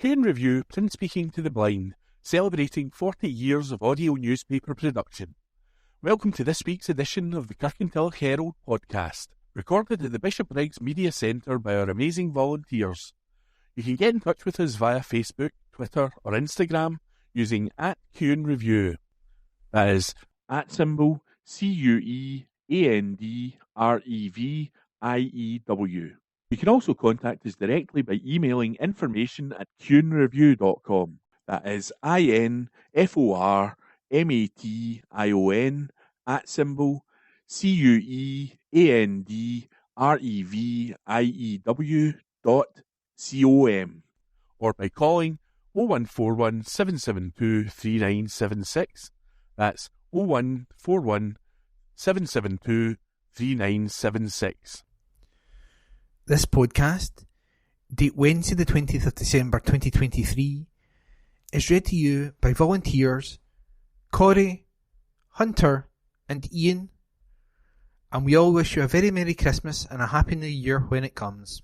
Kane Review, print speaking to the blind, celebrating 40 years of audio newspaper production. Welcome to this week's edition of the Kirkintilloch Herald podcast, recorded at the Bishopbriggs Media Centre by our amazing volunteers. You can get in touch with us via Facebook, Twitter or Instagram using @CueNReview. That is @CueAndReview. You can also contact us directly by emailing information@cuenreview.com. That is INFORMATION @CueAndReview.com, or by calling 0141 772 3976. That's 0141 772 3976. This podcast, date Wednesday the 20th of December 2023, is read to you by volunteers Corey, Hunter and Ian, and we all wish you a very Merry Christmas and a Happy New Year when it comes.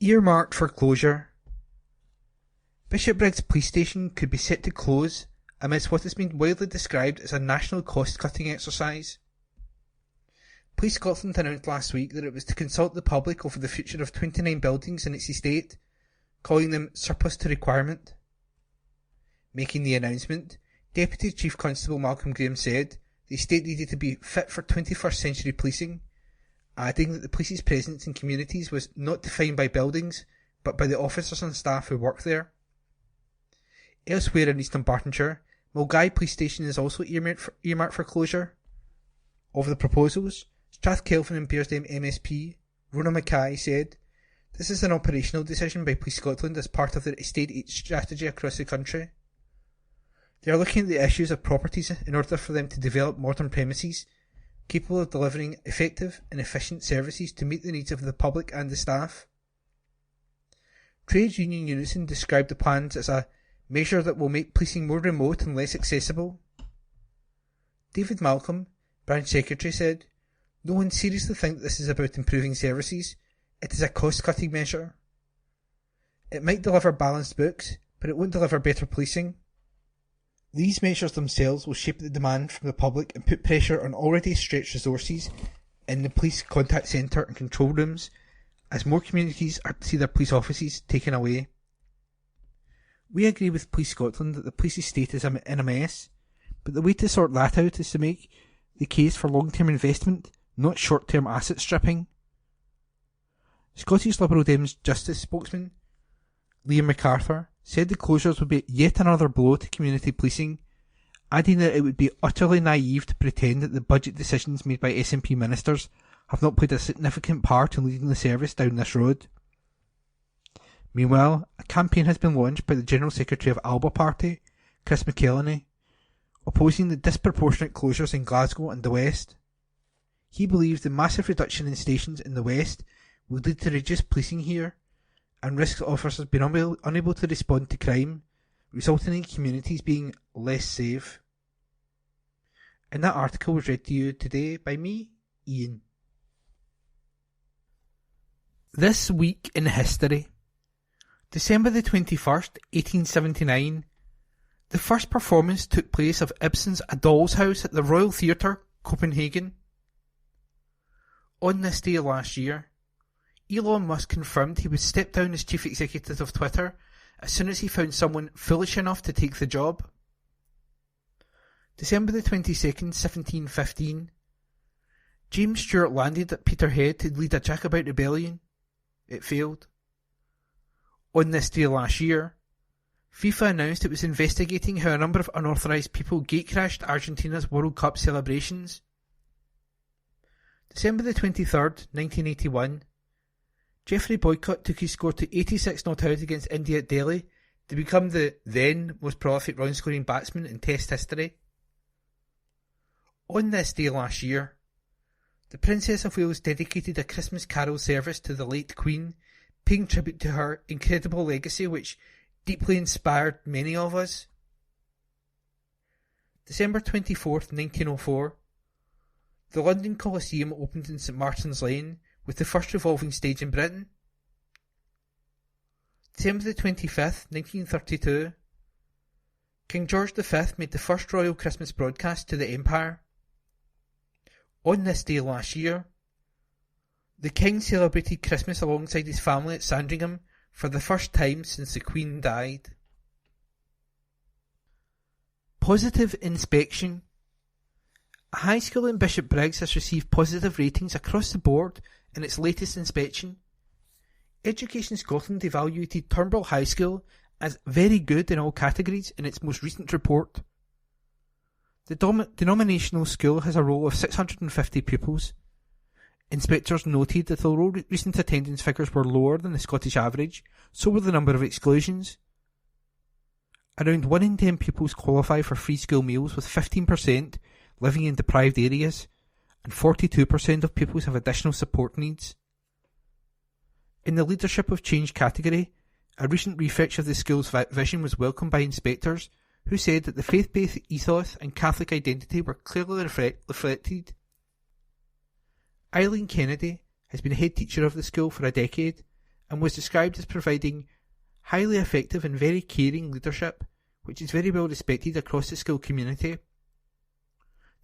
Earmarked for closure. Bishopbriggs Police Station could be set to close amidst what has been widely described as a national cost-cutting exercise. Police Scotland announced last week that it was to consult the public over the future of 29 buildings in its estate, calling them surplus to requirement. Making the announcement, Deputy Chief Constable Malcolm Graham said the estate needed to be fit for 21st century policing, adding that the police's presence in communities was not defined by buildings, but by the officers and staff who work there. Elsewhere in East Dunbartonshire, Mulgai Police Station is also earmarked for closure. Of the proposals, Strathkelvin and Bearsdale MSP, Rona Mackay, said, "This is an operational decision by Police Scotland as part of their estate strategy across the country. They are looking at the issues of properties in order for them to develop modern premises, capable of delivering effective and efficient services to meet the needs of the public and the staff." Trades Union Unison described the plans as a measure that will make policing more remote and less accessible. David Malcolm, Branch Secretary, said, "No one seriously thinks this is about improving services. It is a cost-cutting measure. It might deliver balanced books, but it won't deliver better policing. These measures themselves will shape the demand from the public and put pressure on already stretched resources in the police contact centre and control rooms as more communities are to see their police offices taken away. We agree with Police Scotland that the police estate is in a mess, but the way to sort that out is to make the case for long-term investment, not short-term asset stripping." Scottish Liberal Dems Justice spokesman Liam MacArthur said the closures would be yet another blow to community policing, adding that it would be utterly naive to pretend that the budget decisions made by SNP ministers have not played a significant part in leading the service down this road. Meanwhile, a campaign has been launched by the General Secretary of Alba Party, Chris McKellenny, opposing the disproportionate closures in Glasgow and the West. He believes the massive reduction in stations in the West will lead to reduced policing here and risks officers being unable to respond to crime, resulting in communities being less safe. And that article was read to you today by me, Ian. This week in history. December the 21st, 1879, the first performance took place of Ibsen's A Doll's House at the Royal Theatre, Copenhagen. On this day last year, Elon Musk confirmed he would step down as chief executive of Twitter as soon as he found someone foolish enough to take the job. December the 22nd, 1715, James Stewart landed at Peterhead to lead a Jacobite rebellion. It failed. On this day last year, FIFA announced it was investigating how a number of unauthorised people gatecrashed Argentina's World Cup celebrations. December the 23rd, 1981, Geoffrey Boycott took his score to 86 not out against India at Delhi to become the then most prolific run-scoring batsman in Test history. On this day last year, the Princess of Wales dedicated a Christmas carol service to the late Queen, paying tribute to her incredible legacy which deeply inspired many of us. December 24th, 1904, the London Coliseum opened in St Martin's Lane with the first revolving stage in Britain. December the 25th, 1932, King George V made the first royal Christmas broadcast to the Empire. On this day last year, the King celebrated Christmas alongside his family at Sandringham for the first time since the Queen died. Positive inspection. A high school in Bishopbriggs has received positive ratings across the board in its latest inspection. Education Scotland evaluated Turnbull High School as very good in all categories in its most recent report. The denominational school has a roll of 650 pupils. Inspectors noted that although recent attendance figures were lower than the Scottish average, so were the number of exclusions. Around 1 in 10 pupils qualify for free school meals, with 15% living in deprived areas, and 42% of pupils have additional support needs. In the Leadership of Change category, a recent refresh of the school's vision was welcomed by inspectors, who said that the faith-based ethos and Catholic identity were clearly reflected. Eileen Kennedy has been a head teacher of the school for a decade and was described as providing highly effective and very caring leadership, which is very well respected across the school community.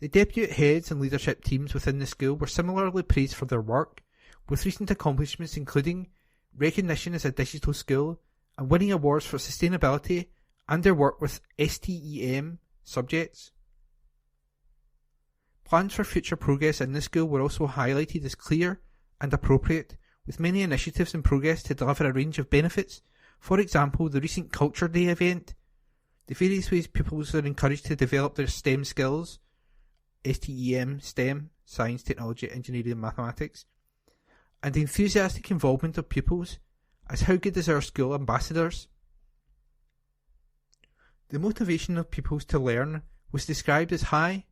The deputy heads and leadership teams within the school were similarly praised for their work, with recent accomplishments including recognition as a digital school and winning awards for sustainability and their work with STEM subjects. Plans for future progress in the school were also highlighted as clear and appropriate, with many initiatives in progress to deliver a range of benefits. For example, the recent Culture Day event, the various ways pupils are encouraged to develop their STEM skills, STEM, STEM, Science, Technology, Engineering and Mathematics, and the enthusiastic involvement of pupils as how good is our school ambassadors. The motivation of pupils to learn was described as high,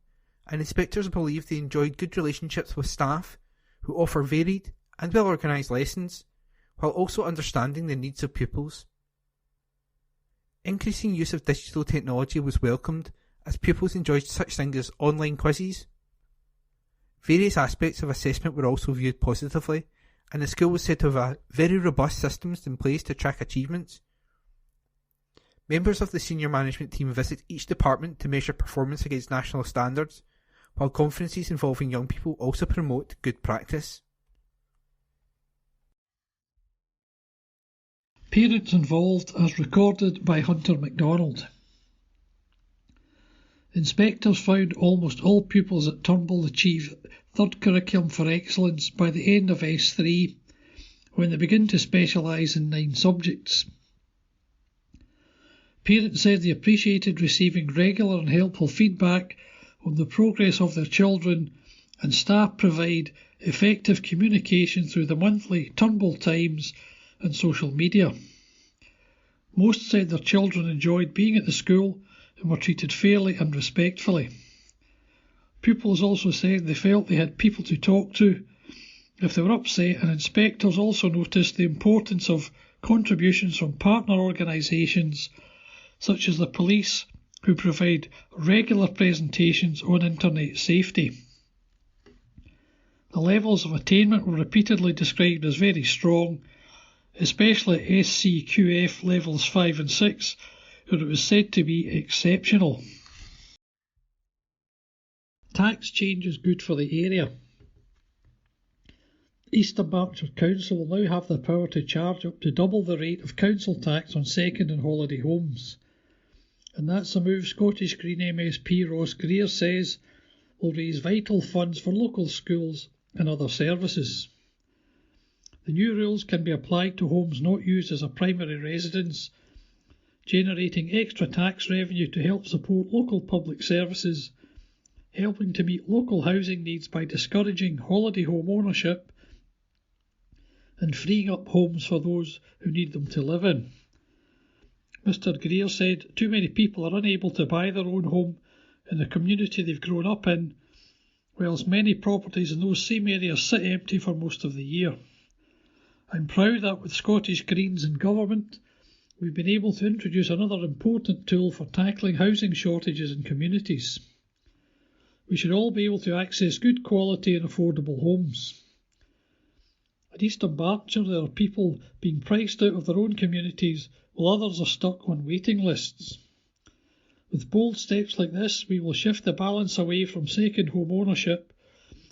and inspectors believe they enjoyed good relationships with staff who offer varied and well-organised lessons, while also understanding the needs of pupils. Increasing use of digital technology was welcomed as pupils enjoyed such things as online quizzes. Various aspects of assessment were also viewed positively, and the school was said to have very robust systems in place to track achievements. Members of the senior management team visit each department to measure performance against national standards, while conferences involving young people also promote good practice. Parents involved as recorded by Hunter MacDonald. Inspectors found almost all pupils at Turnbull achieve third curriculum for excellence by the end of S3, when they begin to specialise in 9 subjects. Parents said they appreciated receiving regular and helpful feedback on the progress of their children, and staff provide effective communication through the monthly Turnbull Times and social media. Most said their children enjoyed being at the school and were treated fairly and respectfully. Pupils also said they felt they had people to talk to if they were upset, and inspectors also noticed the importance of contributions from partner organisations such as the police, who provide regular presentations on internet safety. The levels of attainment were repeatedly described as very strong, especially SCQF levels 5 and 6, where it was said to be exceptional. Tax change is good for the area. Eastern Berkshire Council will now have the power to charge up to double the rate of council tax on second and holiday homes. And that's a move Scottish Green MSP Ross Greer says will raise vital funds for local schools and other services. The new rules can be applied to homes not used as a primary residence, generating extra tax revenue to help support local public services, helping to meet local housing needs by discouraging holiday home ownership and freeing up homes for those who need them to live in. Mr. Greer said too many people are unable to buy their own home in the community they've grown up in, whilst many properties in those same areas sit empty for most of the year. I'm proud that with Scottish Greens in government, we've been able to introduce another important tool for tackling housing shortages in communities. We should all be able to access good quality and affordable homes. In Eastern Berkshire, there are people being priced out of their own communities while others are stuck on waiting lists. With bold steps like this, we will shift the balance away from second home ownership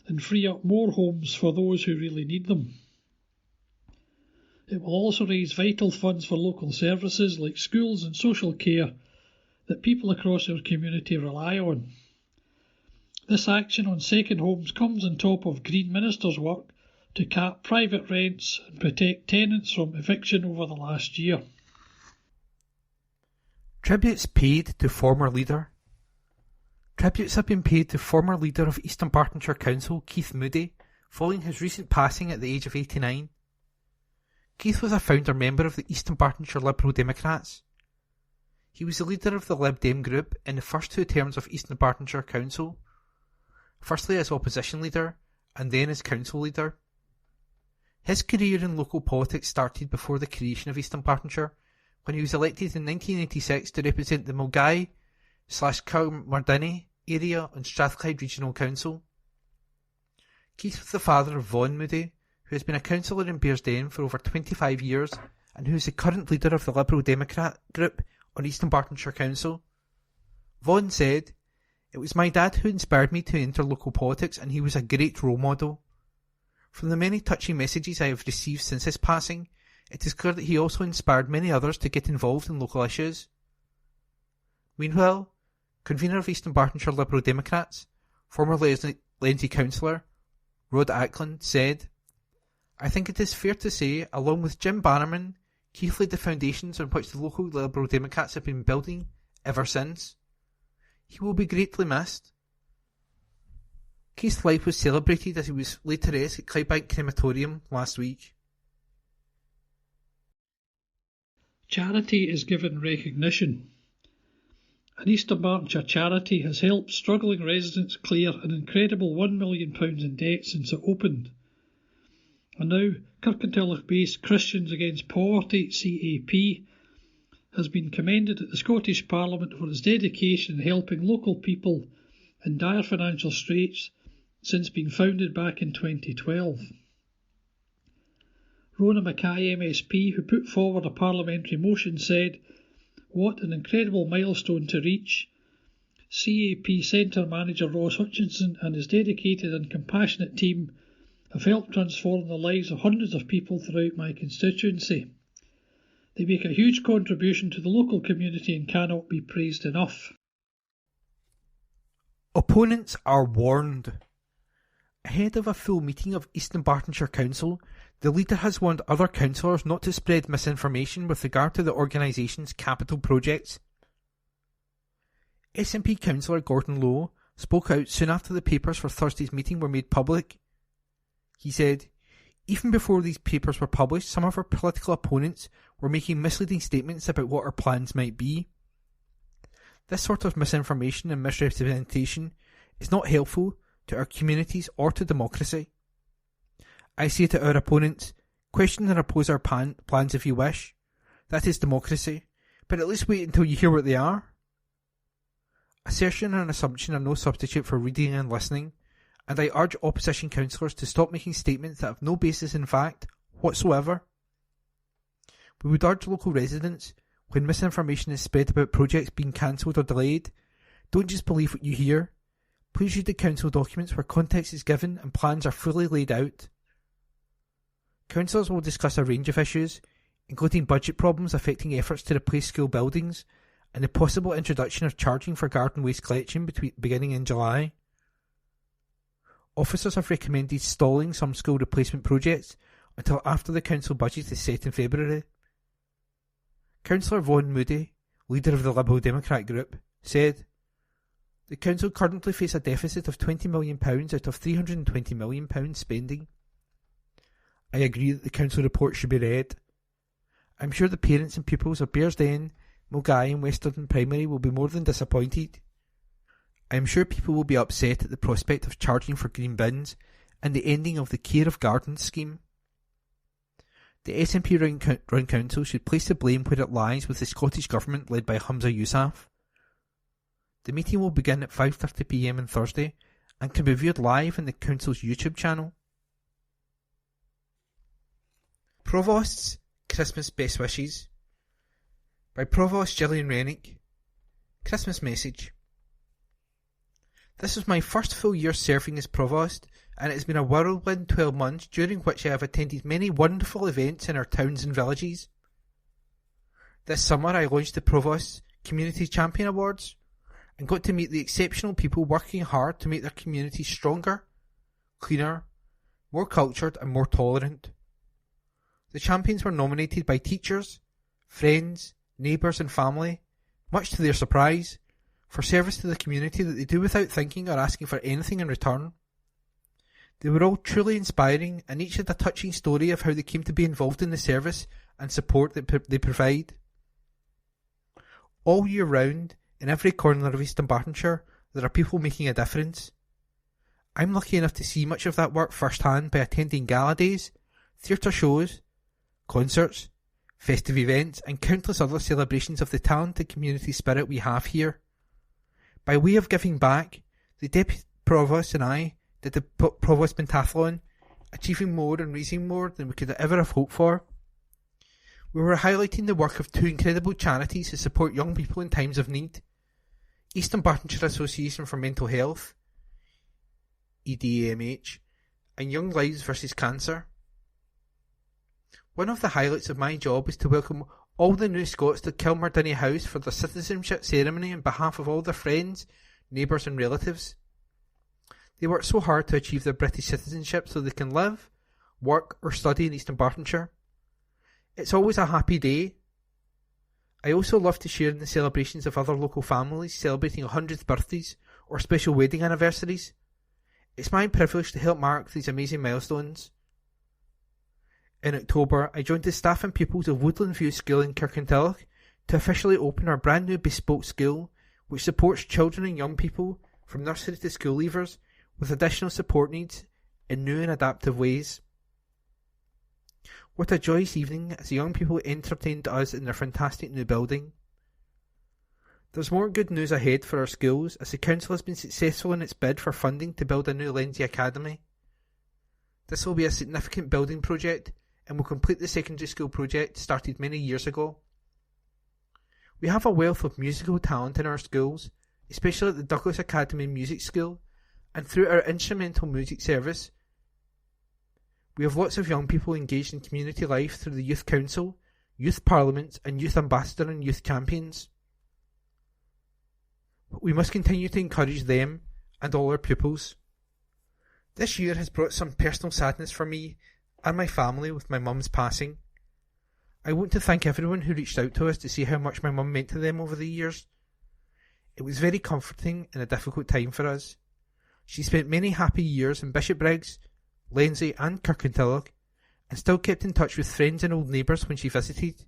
and free up more homes for those who really need them. It will also raise vital funds for local services like schools and social care that people across our community rely on. This action on second homes comes on top of Green Minister's work to cap private rents and protect tenants from eviction over the last year. Tributes paid to former leader. Tributes have been paid to former leader of Eastern Bartonshire Council, Keith Moody, following his recent passing at the age of 89. Keith was a founder member of the Eastern Bartonshire Liberal Democrats. He was the leader of the Lib Dem group in the first two terms of Eastern Bartonshire Council, firstly as opposition leader and then as council leader. His career in local politics started before the creation of Eastern Bartonshire, when he was elected in 1986 to represent the Mulgai/Carmardinny area on Strathclyde Regional Council. Keith was the father of Vaughan Moody, who has been a councillor in Bearsden for over 25 years and who is the current leader of the Liberal Democrat group on Eastern Bartonshire Council. Vaughan said, "It was my dad who inspired me to enter local politics, and he was a great role model. From the many touching messages I have received since his passing, it is clear that he also inspired many others to get involved in local issues." Meanwhile, convener of Eastern Bartonshire Liberal Democrats, former Lenzie councillor Rod Ackland, said, "I think it is fair to say, along with Jim Bannerman, Keith laid the foundations on which the local Liberal Democrats have been building ever since. He will be greatly missed." Keith's life was celebrated as he was laid to rest at Clydebank Crematorium last week. Charity is given recognition. An Eastern Bartonshire charity has helped struggling residents clear an incredible £1 million in debt since it opened. And now Kirkintilloch-based Christians Against Poverty (CAP) has been commended at the Scottish Parliament for its dedication in helping local people in dire financial straits since being founded back in 2012. Rona Mackay MSP, who put forward a parliamentary motion, said, "What an incredible milestone to reach. CAP Centre Manager Ross Hutchinson and his dedicated and compassionate team have helped transform the lives of hundreds of people throughout my constituency. They make a huge contribution to the local community and cannot be praised enough." Opponents are warned. Ahead of a full meeting of Eastern Bartonshire Council, the leader has warned other councillors not to spread misinformation with regard to the organisation's capital projects. SNP councillor Gordon Lowe spoke out soon after the papers for Thursday's meeting were made public. He said, "Even before these papers were published, some of our political opponents were making misleading statements about what our plans might be. This sort of misinformation and misrepresentation is not helpful to our communities or to democracy. I say to our opponents, question and oppose our plans if you wish. That is democracy, but at least wait until you hear what they are. Assertion and assumption are no substitute for reading and listening, and I urge opposition councillors to stop making statements that have no basis in fact whatsoever. We would urge local residents, when misinformation is spread about projects being cancelled or delayed, don't just believe what you hear. Please read the council documents where context is given and plans are fully laid out. Councillors will discuss a range of issues, including budget problems affecting efforts to replace school buildings and the possible introduction of charging for garden waste collection beginning in July. Officers have recommended stalling some school replacement projects until after the council budget is set in February. Councillor Vaughan Moody, leader of the Liberal Democrat group, said, "The council currently face a deficit of £20 million out of £320 million spending. I agree that the council report should be read. I'm sure the parents and pupils of Bearsden, Mulgai and Western Primary will be more than disappointed. I am sure people will be upset at the prospect of charging for green bins and the ending of the Care of Gardens scheme. The SNP run council should place the blame where it lies with the Scottish Government led by Humza Yousaf. The meeting will begin at 5:30 p.m. on Thursday and can be viewed live on the council's YouTube channel." Provost's Christmas Best Wishes by Provost Gillian Rennick. Christmas Message. This is my first full year serving as Provost, and it has been a whirlwind 12 months during which I have attended many wonderful events in our towns and villages. This summer I launched the Provost's Community Champion Awards and got to meet the exceptional people working hard to make their communities stronger, cleaner, more cultured and more tolerant. The champions were nominated by teachers, friends, neighbours and family, much to their surprise, for service to the community that they do without thinking or asking for anything in return. They were all truly inspiring, and each had a touching story of how they came to be involved in the service and support that they provide. All year round, in every corner of East Dunbartonshire, there are people making a difference. I'm lucky enough to see much of that work firsthand by attending gala days, theatre shows, concerts, festive events and countless other celebrations of the talented community spirit we have here. By way of giving back, the Deputy Provost and I did the Provost Pentathlon, achieving more and raising more than we could ever have hoped for. We were highlighting the work of two incredible charities who support young people in times of need: East Dunbartonshire Association for Mental Health, EDAMH, and Young Lives vs Cancer. One of the highlights of my job was to welcome all the new Scots to Kilmardinny House for their citizenship ceremony on behalf of all their friends, neighbours and relatives. They work so hard to achieve their British citizenship so they can live, work or study in East Dunbartonshire. It's always a happy day. I also love to share in the celebrations of other local families celebrating 100th birthdays or special wedding anniversaries. It's my privilege to help mark these amazing milestones. In October, I joined the staff and pupils of Woodland View School in Kirkintilloch to officially open our brand new bespoke school, which supports children and young people from nursery to school leavers with additional support needs in new and adaptive ways. What a joyous evening as the young people entertained us in their fantastic new building. There's more good news ahead for our schools as the council has been successful in its bid for funding to build a new Lenzie Academy. This will be a significant building project and will complete the secondary school project started many years ago. We have a wealth of musical talent in our schools, especially at the Douglas Academy Music School, and through our instrumental music service. We have lots of young people engaged in community life through the Youth Council, Youth Parliaments and Youth Ambassador and Youth Champions. We must continue to encourage them and all our pupils. This year has brought some personal sadness for me and my family with my mum's passing. I want to thank everyone who reached out to us to see how much my mum meant to them over the years. It was very comforting in a difficult time for us. She spent many happy years in Bishopbriggs, Lenzie and Kirkintilloch, and still kept in touch with friends and old neighbours when she visited.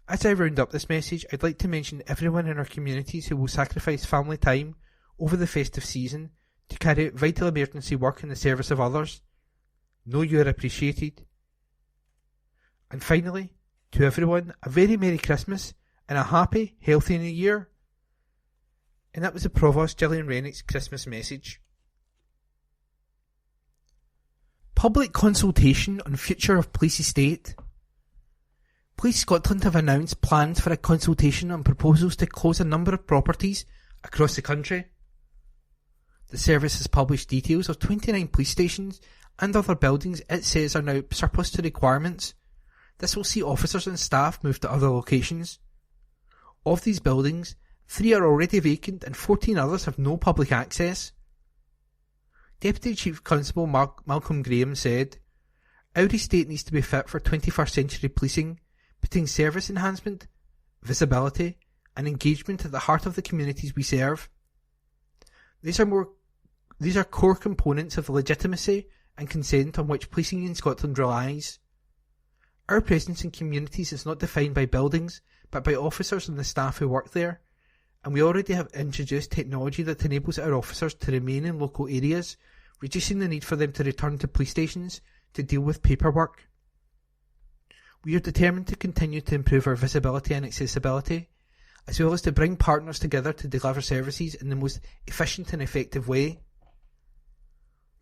As I round up this message, I'd like to mention everyone in our communities who will sacrifice family time over the festive season to carry out vital emergency work in the service of others. Know you are appreciated. And finally, to everyone, a very Merry Christmas and a happy, healthy New Year. And that was the Provost Gillian Rennick's Christmas message. Public consultation on future of Police Estate. Police Scotland have announced plans for a consultation on proposals to close a number of properties across the country. The service has published details of 29 police stations and other buildings it says are now surplus to requirements. This will see officers and staff move to other locations. Of these buildings, 3 are already vacant and 14 others have no public access. Deputy Chief Constable Malcolm Graham said, "Our estate needs to be fit for 21st century policing, putting service enhancement, visibility and engagement at the heart of the communities we serve. These are core components of the legitimacy and consent on which policing in Scotland relies. Our presence in communities is not defined by buildings, but by officers and the staff who work there, and we already have introduced technology that enables our officers to remain in local areas, reducing the need for them to return to police stations to deal with paperwork. We are determined to continue to improve our visibility and accessibility, as well as to bring partners together to deliver services in the most efficient and effective way.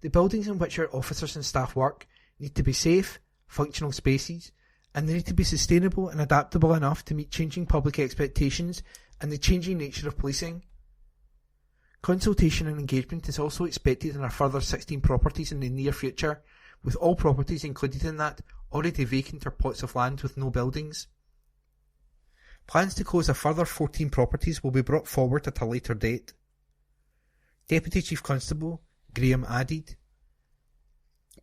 The buildings in which our officers and staff work need to be safe, functional spaces, and they need to be sustainable and adaptable enough to meet changing public expectations and the changing nature of policing. Consultation and engagement is also expected in a further 16 properties in the near future, with all properties included in that already vacant or plots of land with no buildings. Plans to close a further 14 properties will be brought forward at a later date. Deputy Chief Constable Graham added,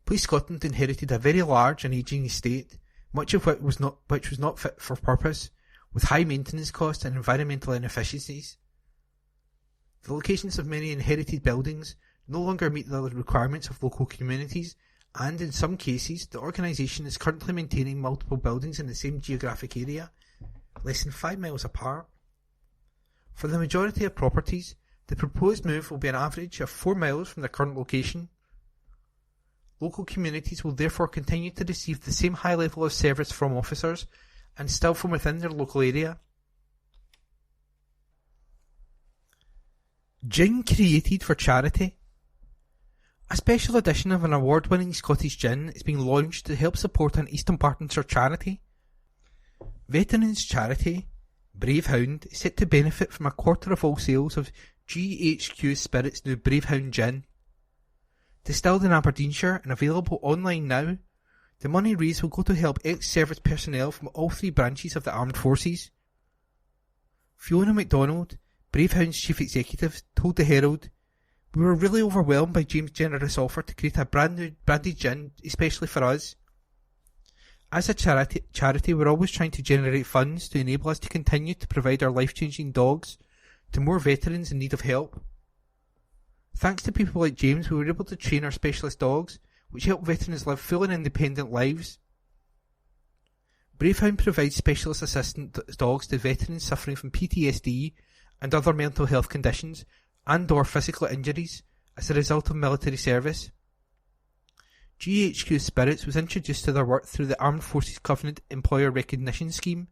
Police Scotland inherited a very large and ageing estate, much of which was not fit for purpose, with high maintenance costs and environmental inefficiencies. The locations of many inherited buildings no longer meet the requirements of local communities, and in some cases the organisation is currently maintaining multiple buildings in the same geographic area, less than 5 miles apart. For the majority of properties, the proposed move will be an average of 4 miles from their current location. Local communities will therefore continue to receive the same high level of service from officers, and still from within their local area. Gin created for charity. A special edition of an award-winning Scottish gin is being launched to help support an East Dunbartonshire charity. Veterans charity Brave Hound is set to benefit from a quarter of all sales of GHQ Spirit's new Brave Hound gin. Distilled in Aberdeenshire and available online now, the money raised will go to help ex-service personnel from all 3 branches of the armed forces. Fiona MacDonald, Brave Hound's chief executive, told the Herald, "We were really overwhelmed by James' generous offer to create a branded gin especially for us. As a charity, we're always trying to generate funds to enable us to continue to provide our life-changing dogs to more veterans in need of help. Thanks to people like James, we were able to train our specialist dogs, which help veterans live full and independent lives. Bravehound provides specialist assistant dogs to veterans suffering from PTSD and other mental health conditions and/or physical injuries as a result of military service. GHQ Spirits was introduced to their work through the Armed Forces Covenant Employer Recognition Scheme,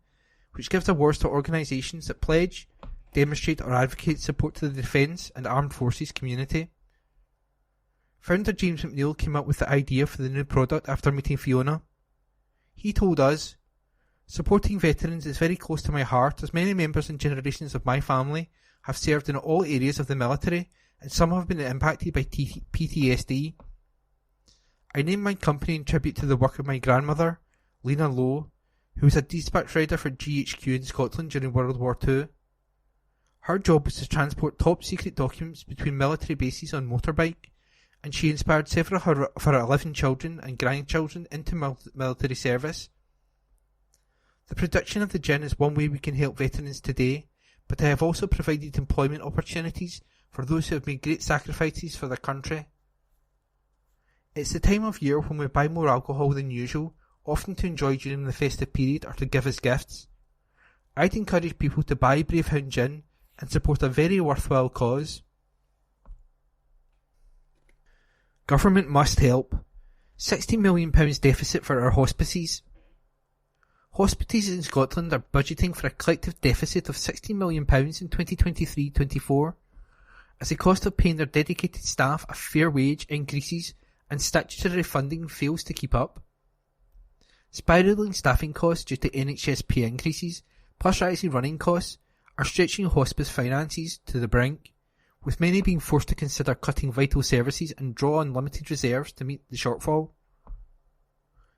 which gives awards to organisations that pledge, demonstrate or advocate support to the defence and armed forces community. Founder James McNeill came up with the idea for the new product after meeting Fiona. He told us, "Supporting veterans is very close to my heart, as many members and generations of my family have served in all areas of the military, and some have been impacted by PTSD. I named my company in tribute to the work of my grandmother, Lena Lowe, who was a dispatch rider for GHQ in Scotland during World War II. Her job was to transport top-secret documents between military bases on motorbike, and she inspired several of her 11 children and grandchildren into military service. The production of the gin is one way we can help veterans today, but I have also provided employment opportunities for those who have made great sacrifices for their country. It's the time of year when we buy more alcohol than usual, often to enjoy during the festive period or to give as gifts. I'd encourage people to buy Bravehound gin and support a very worthwhile cause." Government must help. £60 million deficit for our hospices. Hospices in Scotland are budgeting for a collective deficit of £60 million in 2023-24, as the cost of paying their dedicated staff a fair wage increases and statutory funding fails to keep up. Spiralling staffing costs due to NHS pay increases, plus rising running costs, are stretching hospice finances to the brink, with many being forced to consider cutting vital services and draw on limited reserves to meet the shortfall.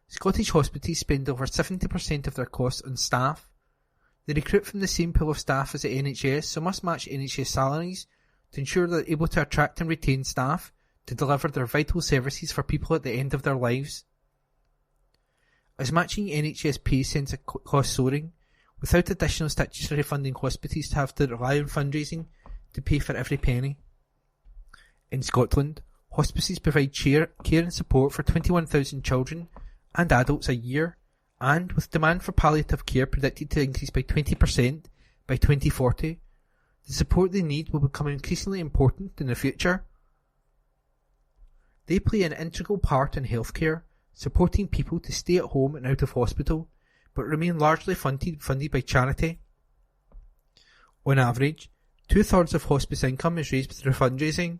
Scottish hospices spend over 70% of their costs on staff. They recruit from the same pool of staff as the NHS, so must match NHS salaries to ensure they're able to attract and retain staff to deliver their vital services for people at the end of their lives. As matching NHS pay sends a cost soaring, without additional statutory funding, hospices have to rely on fundraising to pay for every penny. In Scotland, hospices provide care and support for 21,000 children and adults a year, and with demand for palliative care predicted to increase by 20% by 2040, the support they need will become increasingly important in the future. They play an integral part in healthcare, supporting people to stay at home and out of hospital, but remain largely funded by charity. On average, 2/3 of hospice income is raised through fundraising.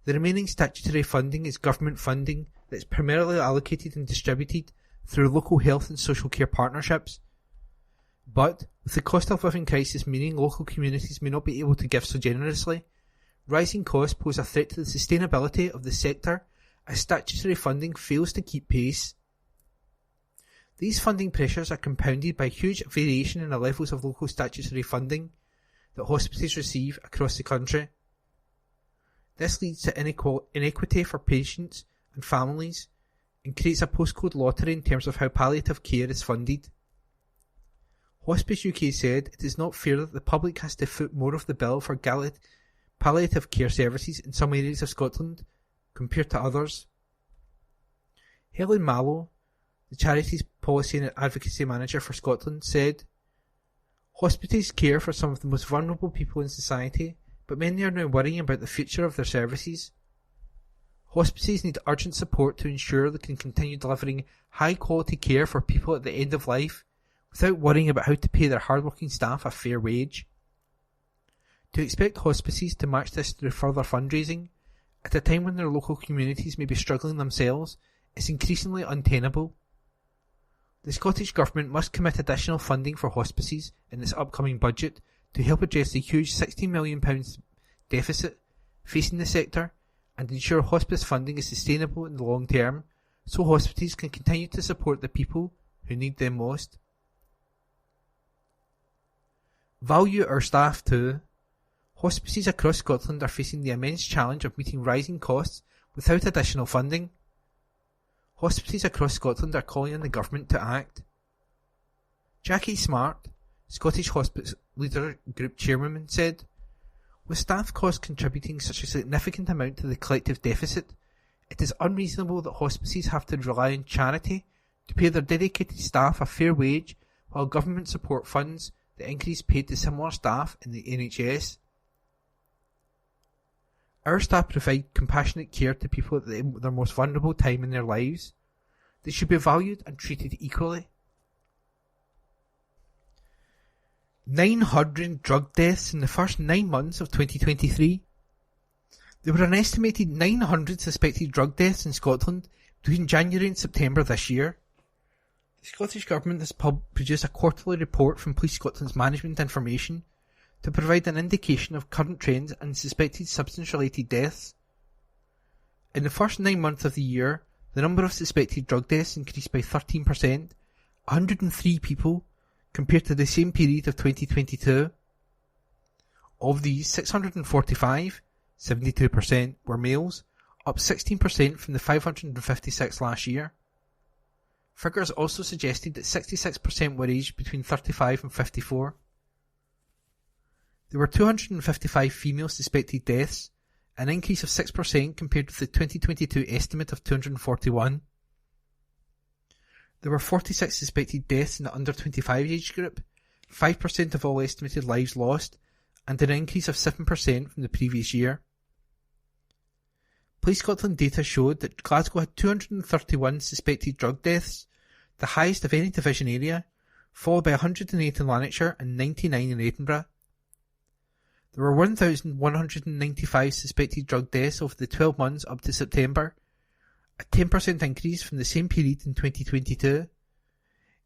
The remaining statutory funding is government funding that is primarily allocated and distributed through local health and social care partnerships. But, with the cost of living crisis meaning local communities may not be able to give so generously, rising costs pose a threat to the sustainability of the sector as statutory funding fails to keep pace. These funding pressures are compounded by huge variation in the levels of local statutory funding that hospitals receive across the country. This leads to inequity for patients and families and creates a postcode lottery in terms of how palliative care is funded. Hospice UK said it is not fair that the public has to foot more of the bill for palliative care services in some areas of Scotland compared to others. Helen Mallow, the charity's policy and advocacy manager for Scotland, said, "Hospices care for some of the most vulnerable people in society, but many are now worrying about the future of their services. Hospices need urgent support to ensure they can continue delivering high quality care for people at the end of life without worrying about how to pay their hard-working staff a fair wage. To expect hospices to match this through further fundraising, at a time when their local communities may be struggling themselves, is increasingly untenable. The Scottish Government must commit additional funding for hospices in its upcoming budget to help address the huge £16 million deficit facing the sector and ensure hospice funding is sustainable in the long term, so hospices can continue to support the people who need them most. Value our staff too. Hospices across Scotland are facing the immense challenge of meeting rising costs without additional funding. Hospices across Scotland are calling on the government to act." Jackie Smart, Scottish Hospice Leader Group Chairwoman, said, "With staff costs contributing such a significant amount to the collective deficit, it is unreasonable that hospices have to rely on charity to pay their dedicated staff a fair wage while government support funds the increase paid to similar staff in the NHS. Our staff provide compassionate care to people at their most vulnerable time in their lives. They should be valued and treated equally." 900 drug deaths in the first 9 months of 2023. There were an estimated 900 suspected drug deaths in Scotland between January and September this year. The Scottish Government has produced a quarterly report from Police Scotland's Management Information to provide an indication of current trends and suspected substance-related deaths. In the first 9 months of the year, the number of suspected drug deaths increased by 13%, 103 people, compared to the same period of 2022. Of these, 645, 72%, were males, up 16% from the 556 last year. Figures also suggested that 66% were aged between 35 and 54. There were 255 female suspected deaths, an increase of 6% compared with the 2022 estimate of 241. There were 46 suspected deaths in the under 25 age group, 5% of all estimated lives lost, and an increase of 7% from the previous year. Police Scotland data showed that Glasgow had 231 suspected drug deaths, the highest of any division area, followed by 108 in Lanarkshire and 99 in Edinburgh. There were 1,195 suspected drug deaths over the 12 months up to September, a 10% increase from the same period in 2022.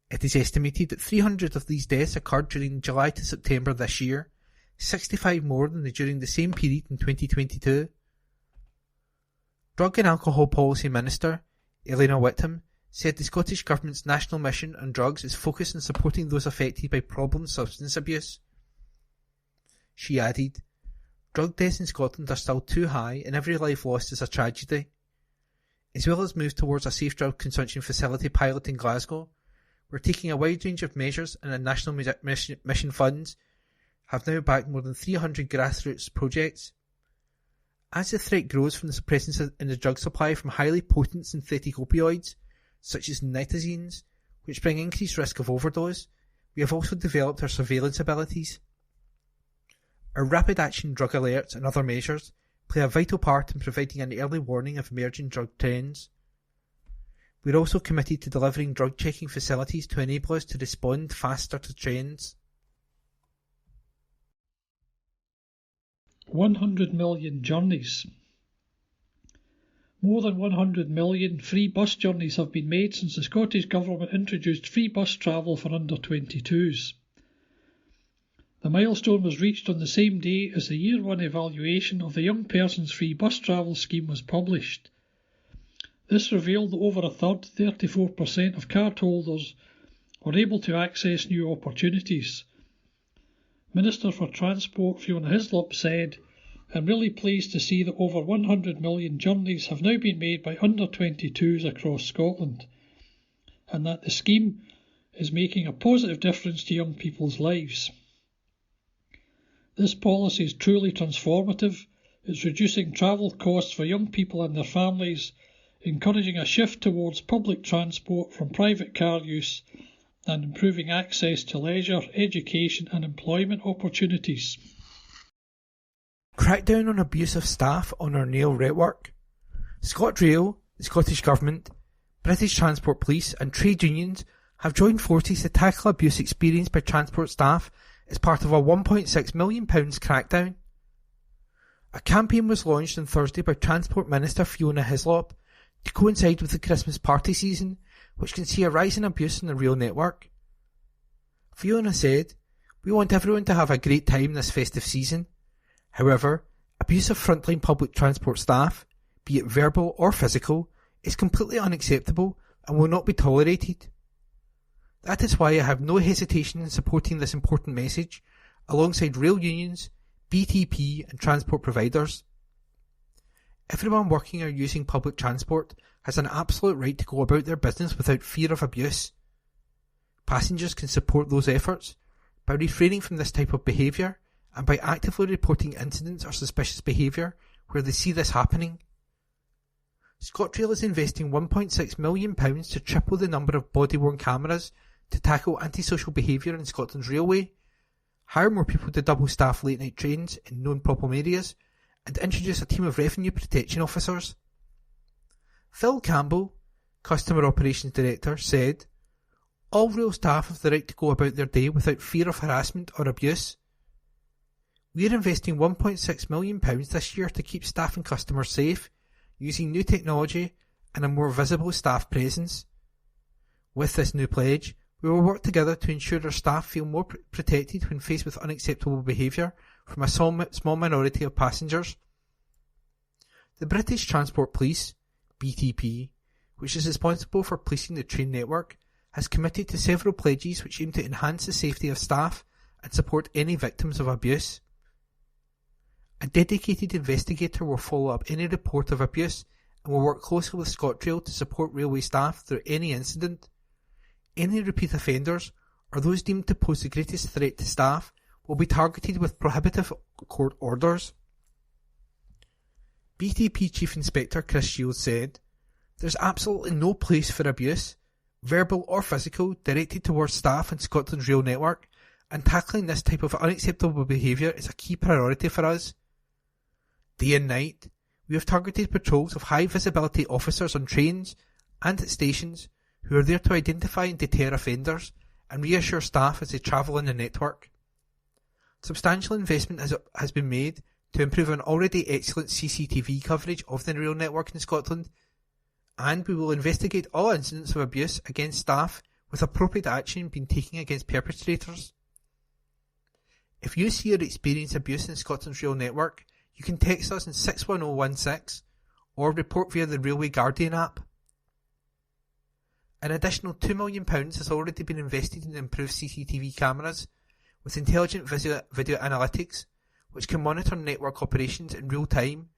It is estimated that 300 of these deaths occurred during July to September this year, 65 more than during the same period in 2022. Drug and Alcohol Policy Minister Elena Whitham said the Scottish Government's national mission on drugs is focused on supporting those affected by problem substance abuse. She added, "Drug deaths in Scotland are still too high and every life lost is a tragedy." As well as move towards a safe drug consumption facility pilot in Glasgow, we're taking a wide range of measures and our national mission funds have now backed more than 300 grassroots projects. As the threat grows from the presence in the drug supply from highly potent synthetic opioids, such as nitazenes, which bring increased risk of overdose, we have also developed our surveillance abilities. Our rapid action drug alerts and other measures play a vital part in providing an early warning of emerging drug trends. We are also committed to delivering drug checking facilities to enable us to respond faster to trends. 100 million journeys. More than 100 million free bus journeys have been made since the Scottish Government introduced free bus travel for under-22s. The milestone was reached on the same day as the Year 1 evaluation of the Young Persons Free Bus Travel Scheme was published. This revealed that over a third, 34% of cardholders, were able to access new opportunities. Minister for Transport Fiona Hislop said, "I'm really pleased to see that over 100 million journeys have now been made by under-22s across Scotland, and that the scheme is making a positive difference to young people's lives. This policy is truly transformative. It's reducing travel costs for young people and their families, encouraging a shift towards public transport from private car use, and improving access to leisure, education and employment opportunities." Crackdown on abuse of staff on our rail network. ScotRail, the Scottish Government, British Transport Police and trade unions have joined forces to tackle abuse experienced by transport staff as part of a £1.6 million crackdown. A campaign was launched on Thursday by Transport Minister Fiona Hislop to coincide with the Christmas party season, which can see a rise in abuse on the rail network. Fiona said, "We want everyone to have a great time this festive season. However, abuse of frontline public transport staff, be it verbal or physical, is completely unacceptable and will not be tolerated. That is why I have no hesitation in supporting this important message alongside rail unions, BTP and transport providers. Everyone working or using public transport has an absolute right to go about their business without fear of abuse. Passengers can support those efforts by refraining from this type of behaviour and by actively reporting incidents or suspicious behaviour where they see this happening. ScotRail is investing £1.6 million to triple the number of body-worn cameras to tackle antisocial behaviour in Scotland's railway, hire more people to double-staff late-night trains in known problem areas, and introduce a team of revenue protection officers. Phil Campbell, Customer Operations Director, said, "All rail staff have the right to go about their day without fear of harassment or abuse. We are investing £1.6 million this year to keep staff and customers safe, using new technology and a more visible staff presence. With this new pledge, we will work together to ensure our staff feel more protected when faced with unacceptable behaviour from a small minority of passengers." The British Transport Police, BTP, which is responsible for policing the train network, has committed to several pledges which aim to enhance the safety of staff and support any victims of abuse. A dedicated investigator will follow up any report of abuse and will work closely with ScotRail to support railway staff through any incident. Any repeat offenders, or those deemed to pose the greatest threat to staff, will be targeted with prohibitive court orders. BTP Chief Inspector Chris Shields said, "There's absolutely no place for abuse, verbal or physical, directed towards staff in Scotland's rail network, and tackling this type of unacceptable behaviour is a key priority for us. Day and night, we have targeted patrols of high visibility officers on trains and at stations who are there to identify and deter offenders and reassure staff as they travel in the network. Substantial investment has been made to improve an already excellent CCTV coverage of the rail network in Scotland, and we will investigate all incidents of abuse against staff with appropriate action being taken against perpetrators. If you see or experience abuse in Scotland's rail network, you can text us on 61016 or report via the Railway Guardian app." An additional £2 million has already been invested in improved CCTV cameras with intelligent video analytics, which can monitor network operations in real time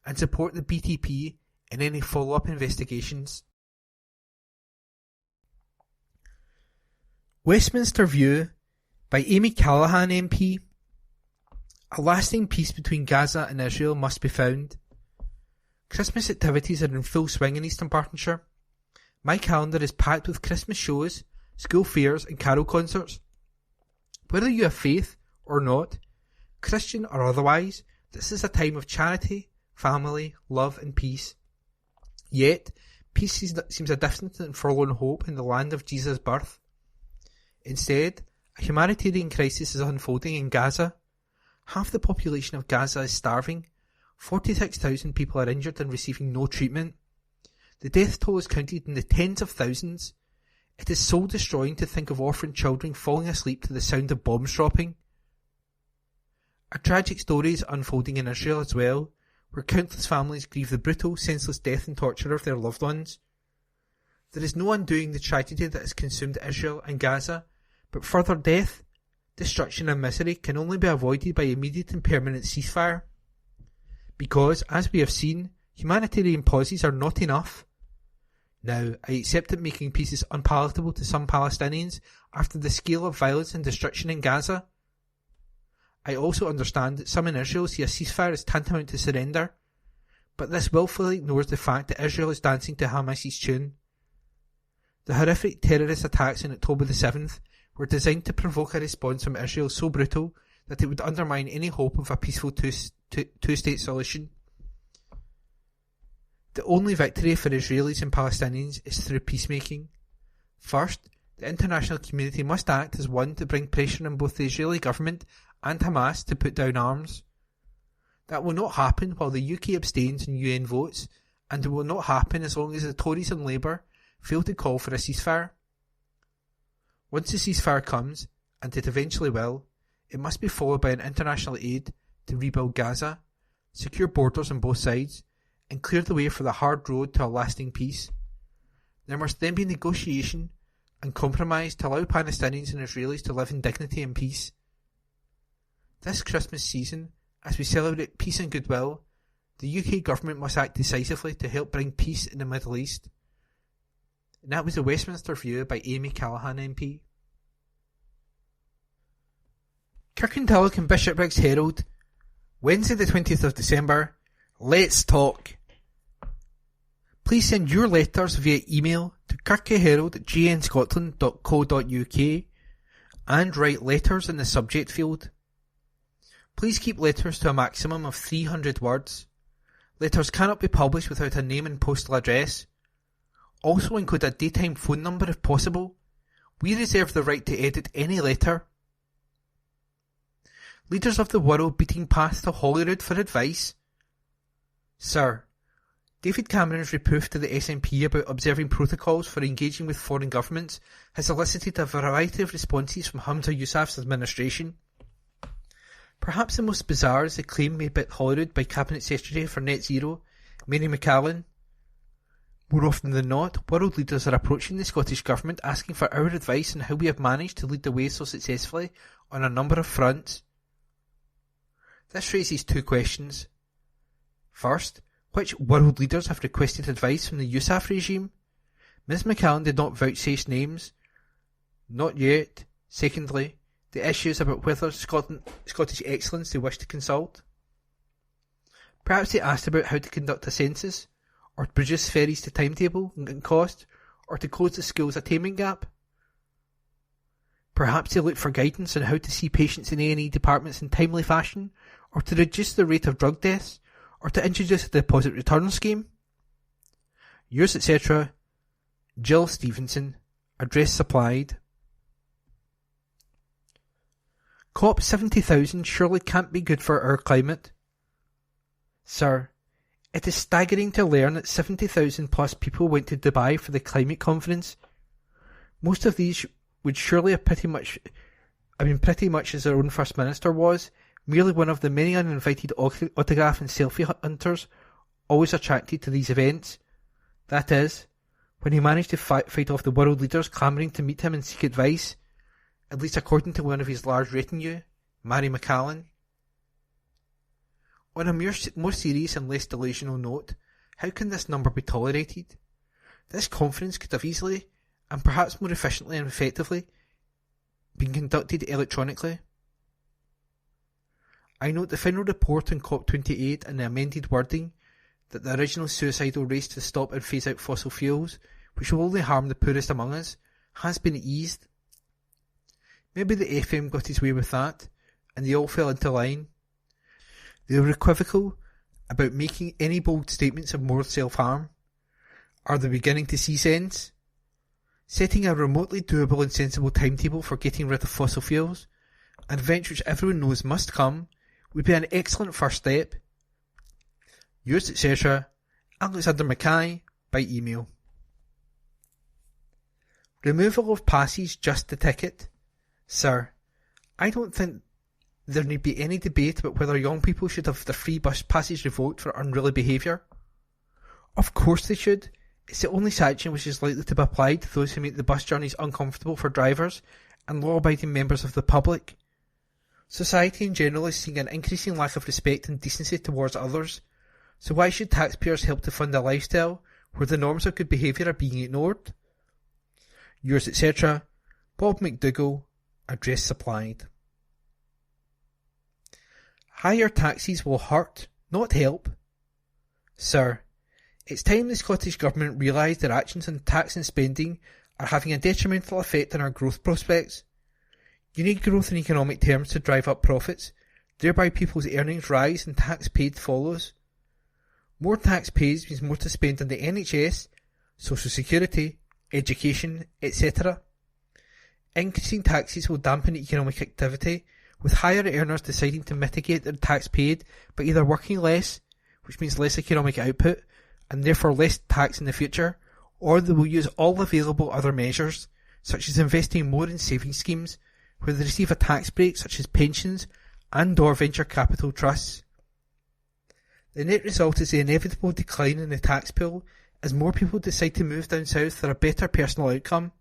and support the BTP in any follow-up investigations. Westminster View by Amy Callaghan MP. A lasting peace between Gaza and Israel must be found. Christmas activities are in full swing in Eastern Bartonshire. My calendar is packed with Christmas shows, school fairs and carol concerts. Whether you have faith or not, Christian or otherwise, this is a time of charity, family, love and peace. Yet, peace seems a distant and forlorn hope in the land of Jesus' birth. Instead, a humanitarian crisis is unfolding in Gaza. Half the population of Gaza is starving, 46,000 people are injured and receiving no treatment. The death toll is counted in the tens of thousands. It is soul-destroying to think of orphan children falling asleep to the sound of bombs dropping. A tragic story is unfolding in Israel as well, where countless families grieve the brutal, senseless death and torture of their loved ones. There is no undoing the tragedy that has consumed Israel and Gaza, but further death, destruction and misery can only be avoided by immediate and permanent ceasefire. Because, as we have seen, humanitarian pauses are not enough. Now, I accept that making peace is unpalatable to some Palestinians after the scale of violence and destruction in Gaza. I also understand that some in Israel see a ceasefire as tantamount to surrender, but this willfully ignores the fact that Israel is dancing to Hamas's tune. The horrific terrorist attacks on October the 7th were designed to provoke a response from Israel so brutal that it would undermine any hope of a peaceful two-state solution. The only victory for Israelis and Palestinians is through peacemaking. First, the international community must act as one to bring pressure on both the Israeli government and Hamas to put down arms. That will not happen while the UK abstains in UN votes, and it will not happen as long as the Tories and Labour fail to call for a ceasefire. Once the ceasefire comes, and it eventually will, it must be followed by an international aid to rebuild Gaza, secure borders on both sides, and clear the way for the hard road to a lasting peace. There must then be negotiation and compromise to allow Palestinians and Israelis to live in dignity and peace. This Christmas season, as we celebrate peace and goodwill, the UK government must act decisively to help bring peace in the Middle East. And that was the Westminster View by Amy Callaghan MP. Kirkintilloch and Bishopbriggs Herald, Wednesday the 20th of December. Let's talk. Please send your letters via email to kirkyherald@gnscotland.co.uk and write letters in the subject field. Please keep letters to a maximum of 300 words. Letters cannot be published without a name and postal address. Also include a daytime phone number if possible. We reserve the right to edit any letter. Leaders of the world beating paths to Holyrood for advice. Sir, David Cameron's reproof to the SNP about observing protocols for engaging with foreign governments has elicited a variety of responses from Hamza Yousaf's administration. Perhaps the most bizarre is the claim made at Holyrood by Cabinet Secretary for Net Zero, Mary McCallan. More often than not, world leaders are approaching the Scottish Government asking for our advice on how we have managed to lead the way so successfully on a number of fronts. This raises two questions. First, which world leaders have requested advice from the Yousaf regime? Ms McCallan did not vouchsafe names. Not yet. Secondly, the issues about whether Scottish excellence they wish to consult. Perhaps they asked about how to conduct a census, or to produce ferries to timetable and cost, or to close the schools attainment gap. Perhaps they look for guidance on how to see patients in A&E departments in timely fashion, or to reduce the rate of drug deaths, or to introduce a deposit return scheme. Yours, etc., Jill Stevenson. Address supplied. COP 70,000 surely can't be good for our climate. Sir, it is staggering to learn that 70,000 plus people went to Dubai for the climate conference. Most of these would surely have pretty much as their own First Minister was, merely one of the many uninvited autograph and selfie hunters always attracted to these events. That is, when he managed to fight off the world leaders clamouring to meet him and seek advice, at least according to one of his large retinue, Mary McCallan. On a more serious and less delusional note, how can this number be tolerated? This conference could have easily, and perhaps more efficiently and effectively, been conducted electronically. I note the final report on COP28 and the amended wording that the original suicidal race to stop and phase out fossil fuels, which will only harm the poorest among us, has been eased. Maybe the FM got his way with that, and they all fell into line. They were equivocal about making any bold statements of moral self-harm. Are they beginning to see sense? Setting a remotely doable and sensible timetable for getting rid of fossil fuels, an event which everyone knows must come, would be an excellent first step. Yours, etc., Alexander Mackay, by email. Removal of passes just the ticket? Sir, I don't think there need be any debate about whether young people should have their free bus passes revoked for unruly behaviour. Of course they should. It's the only sanction which is likely to be applied to those who make the bus journeys uncomfortable for drivers and law-abiding members of the public. Society in general is seeing an increasing lack of respect and decency towards others, so why should taxpayers help to fund a lifestyle where the norms of good behaviour are being ignored? Yours, etc., Bob McDougall, address supplied. Higher taxes will hurt, not help. Sir, it's time the Scottish Government realised their actions on tax and spending are having a detrimental effect on our growth prospects. You need growth in economic terms to drive up profits, thereby people's earnings rise and tax paid follows. More tax paid means more to spend on the NHS, social security, education, etc. Increasing taxes will dampen economic activity, with higher earners deciding to mitigate their tax paid by either working less, which means less economic output, and therefore less tax in the future, or they will use all available other measures, such as investing more in savings schemes, where they receive a tax break such as pensions and/or venture capital trusts. The net result is the inevitable decline in the tax pool as more people decide to move down south for a better personal outcome.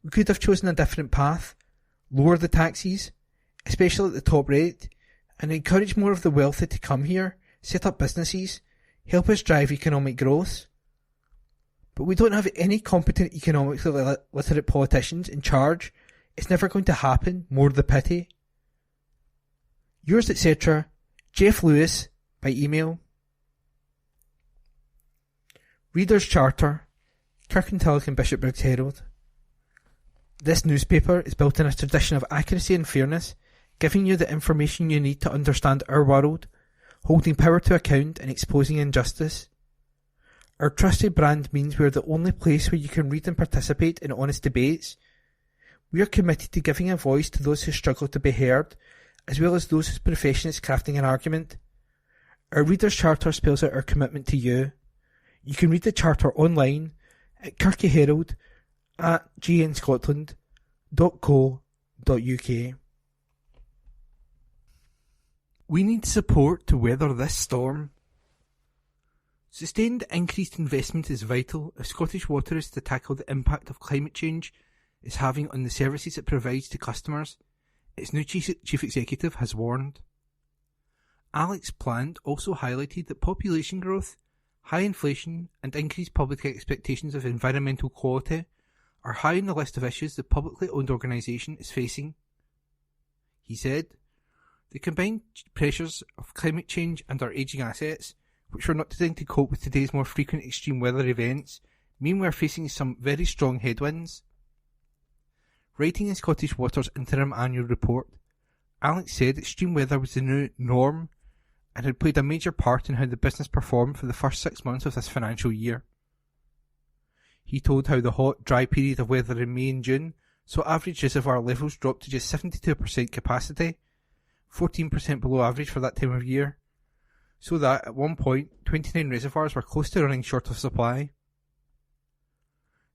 We could have chosen a different path, lower the taxes, especially at the top rate, and encourage more of the wealthy to come here, set up businesses, help us drive economic growth. But we don't have any competent economically literate politicians in charge. It's never going to happen, more the pity. Yours, etc., Jeff Lewis, by email. Readers' Charter, Kirkintilloch and Bishopbriggs Herald. This newspaper is built on a tradition of accuracy and fairness, giving you the information you need to understand our world, holding power to account and exposing injustice. Our trusted brand means we are the only place where you can read and participate in honest debates. We are committed to giving a voice to those who struggle to be heard, as well as those whose profession is crafting an argument. Our Readers' Charter spells out our commitment to you. You can read the Charter online at Kirkintilloch at gnscotland.co.uk. We need support to weather this storm. Sustained increased investment is vital if Scottish Water is to tackle the impact of climate change is having on the services it provides to customers, its new Chief Executive has warned. Alex Plant also highlighted that population growth, high inflation and increased public expectations of environmental quality are high on the list of issues the publicly owned organisation is facing. He said, "The combined pressures of climate change and our ageing assets, which were not designed to cope with today's more frequent extreme weather events, mean we are facing some very strong headwinds." Writing in Scottish Water's interim annual report, Alex said extreme weather was the new norm and had played a major part in how the business performed for the first 6 months of this financial year. He told how the hot, dry period of weather in May and June saw average reservoir levels drop to just 72% capacity, 14% below average for that time of year, so that at one point 29 reservoirs were close to running short of supply.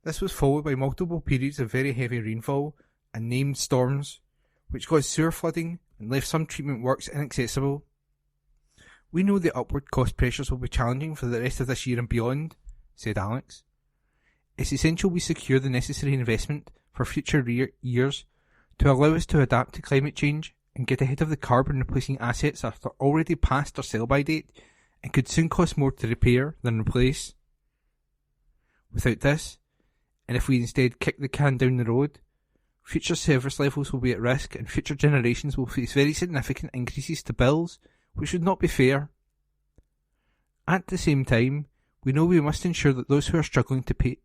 This was followed by multiple periods of very heavy rainfall and named storms, which caused sewer flooding and left some treatment works inaccessible. "We know the upward cost pressures will be challenging for the rest of this year and beyond," said Alex. "It's essential we secure the necessary investment for future years to allow us to adapt to climate change and get ahead of the carbon replacing assets that are already past their sell-by date and could soon cost more to repair than replace. Without this, and if we instead kick the can down the road, future service levels will be at risk and future generations will face very significant increases to bills, which would not be fair. At the same time, we know we must ensure that those who are struggling to pay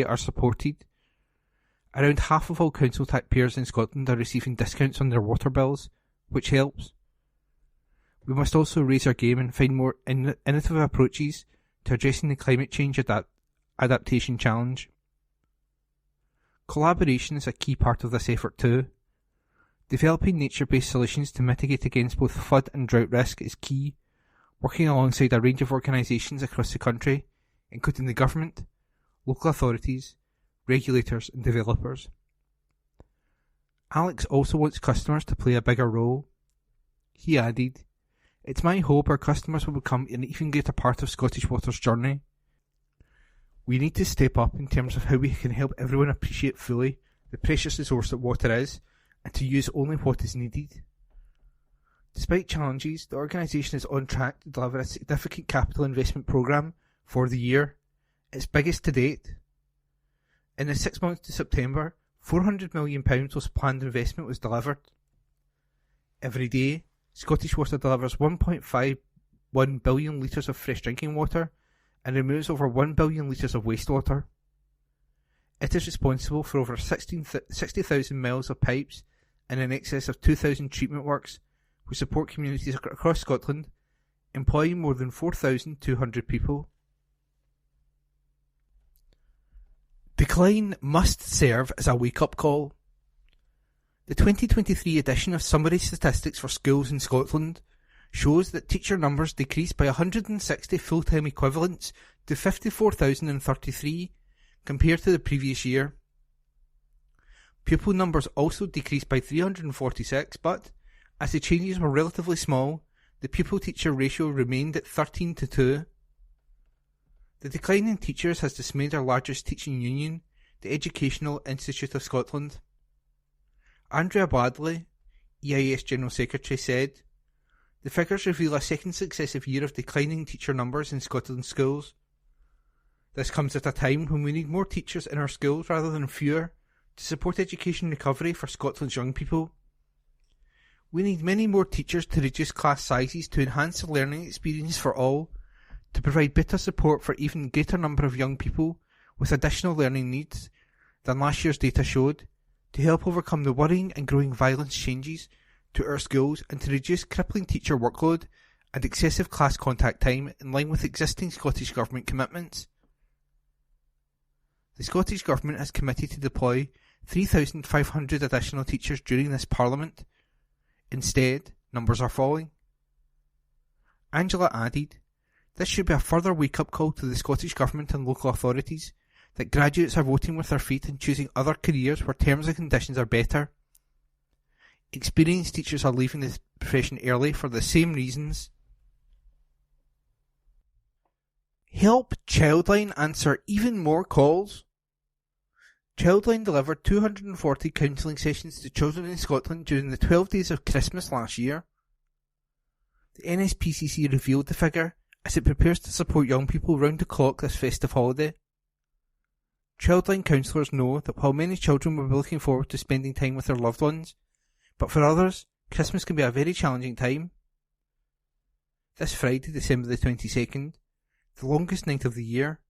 are supported. Around half of all council taxpayers in Scotland are receiving discounts on their water bills, which helps. We must also raise our game and find more innovative approaches to addressing the climate change adaptation challenge. Collaboration is a key part of this effort too. Developing nature-based solutions to mitigate against both flood and drought risk is key, working alongside a range of organisations across the country, including the government, local authorities, regulators and developers. Alex also wants customers to play a bigger role. He added, "It's my hope our customers will become an even greater part of Scottish Water's journey. We need to step up in terms of how we can help everyone appreciate fully the precious resource that water is, and to use only what is needed." Despite challenges, the organisation is on track to deliver a significant capital investment programme for the year, its biggest to date. In the 6 months to September, £400 million was planned investment was delivered. Every day, Scottish Water delivers 1.51 billion litres of fresh drinking water and removes over 1 billion litres of wastewater. It is responsible for over 60,000 miles of pipes and in excess of 2,000 treatment works, which support communities across Scotland, employing more than 4,200 people. Decline must serve as a wake-up call. The 2023 edition of Summary Statistics for Schools in Scotland shows that teacher numbers decreased by 160 full-time equivalents to 54,033 compared to the previous year. Pupil numbers also decreased by 346, but, as the changes were relatively small, the pupil-teacher ratio remained at 13:2. The decline in teachers has dismayed our largest teaching union, the Educational Institute of Scotland. Andrea Bradley, EIS General Secretary, said, "The figures reveal a second successive year of declining teacher numbers in Scotland's schools. This comes at a time when we need more teachers in our schools rather than fewer to support education recovery for Scotland's young people. We need many more teachers to reduce class sizes to enhance the learning experience for all, to provide better support for even greater number of young people with additional learning needs than last year's data showed, to help overcome the worrying and growing violence changes to our schools and to reduce crippling teacher workload and excessive class contact time in line with existing Scottish Government commitments. The Scottish Government has committed to deploy 3,500 additional teachers during this Parliament. Instead, numbers are falling." Angela added, "This should be a further wake-up call to the Scottish Government and local authorities that graduates are voting with their feet and choosing other careers where terms and conditions are better. Experienced teachers are leaving the profession early for the same reasons." Help Childline answer even more calls. Childline delivered 240 counselling sessions to children in Scotland during the 12 days of Christmas last year. The NSPCC revealed the figure as it prepares to support young people round the clock this festive holiday. Childline counsellors know that while many children will be looking forward to spending time with their loved ones, but for others, Christmas can be a very challenging time. This Friday, December the 22nd, the longest night of the year,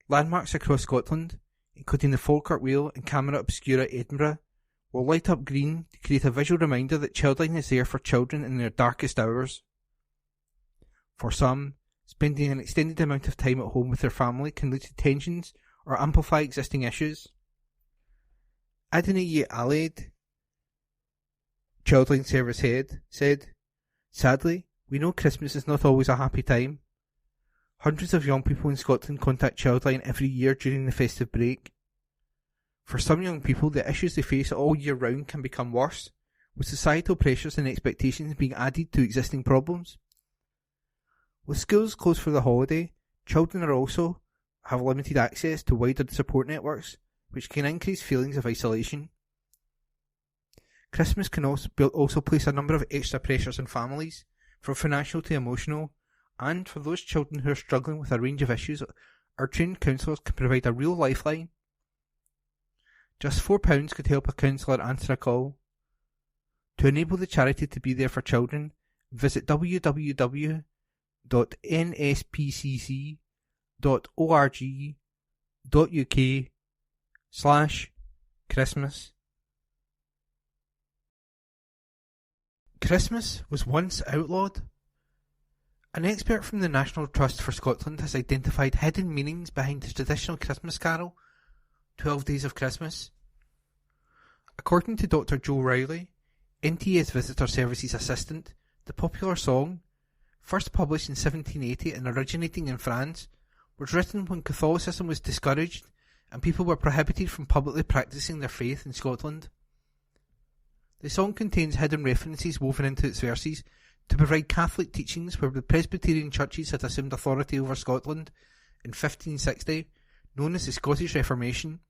landmarks across Scotland, including the Falkirk Whale and Camera Obscura Edinburgh, will light up green to create a visual reminder that Childline is there for children in their darkest hours. For some, spending an extended amount of time at home with their family can lead to tensions or amplify existing issues. Adinaye Alaid, Childline Service Head, said, "Sadly, we know Christmas is not always a happy time. Hundreds of young people in Scotland contact Childline every year during the festive break. For some young people, the issues they face all year round can become worse, with societal pressures and expectations being added to existing problems. With schools closed for the holiday, children are also have limited access to wider support networks, which can increase feelings of isolation. Christmas can also place a number of extra pressures on families, from financial to emotional, and for those children who are struggling with a range of issues, our trained counsellors can provide a real lifeline. Just £4 could help a counsellor answer a call. To enable the charity to be there for children, visit www.nspcc.org.uk/Christmas. Christmas was once outlawed. An expert from the National Trust for Scotland has identified hidden meanings behind the traditional Christmas carol, 12 Days of Christmas. According to Dr. Joe Rowley, NTS Visitor Services Assistant, the popular song, first published in 1780 and originating in France, was written when Catholicism was discouraged and people were prohibited from publicly practising their faith in Scotland. The song contains hidden references woven into its verses to provide Catholic teachings where the Presbyterian churches had assumed authority over Scotland in 1560, known as the Scottish Reformation.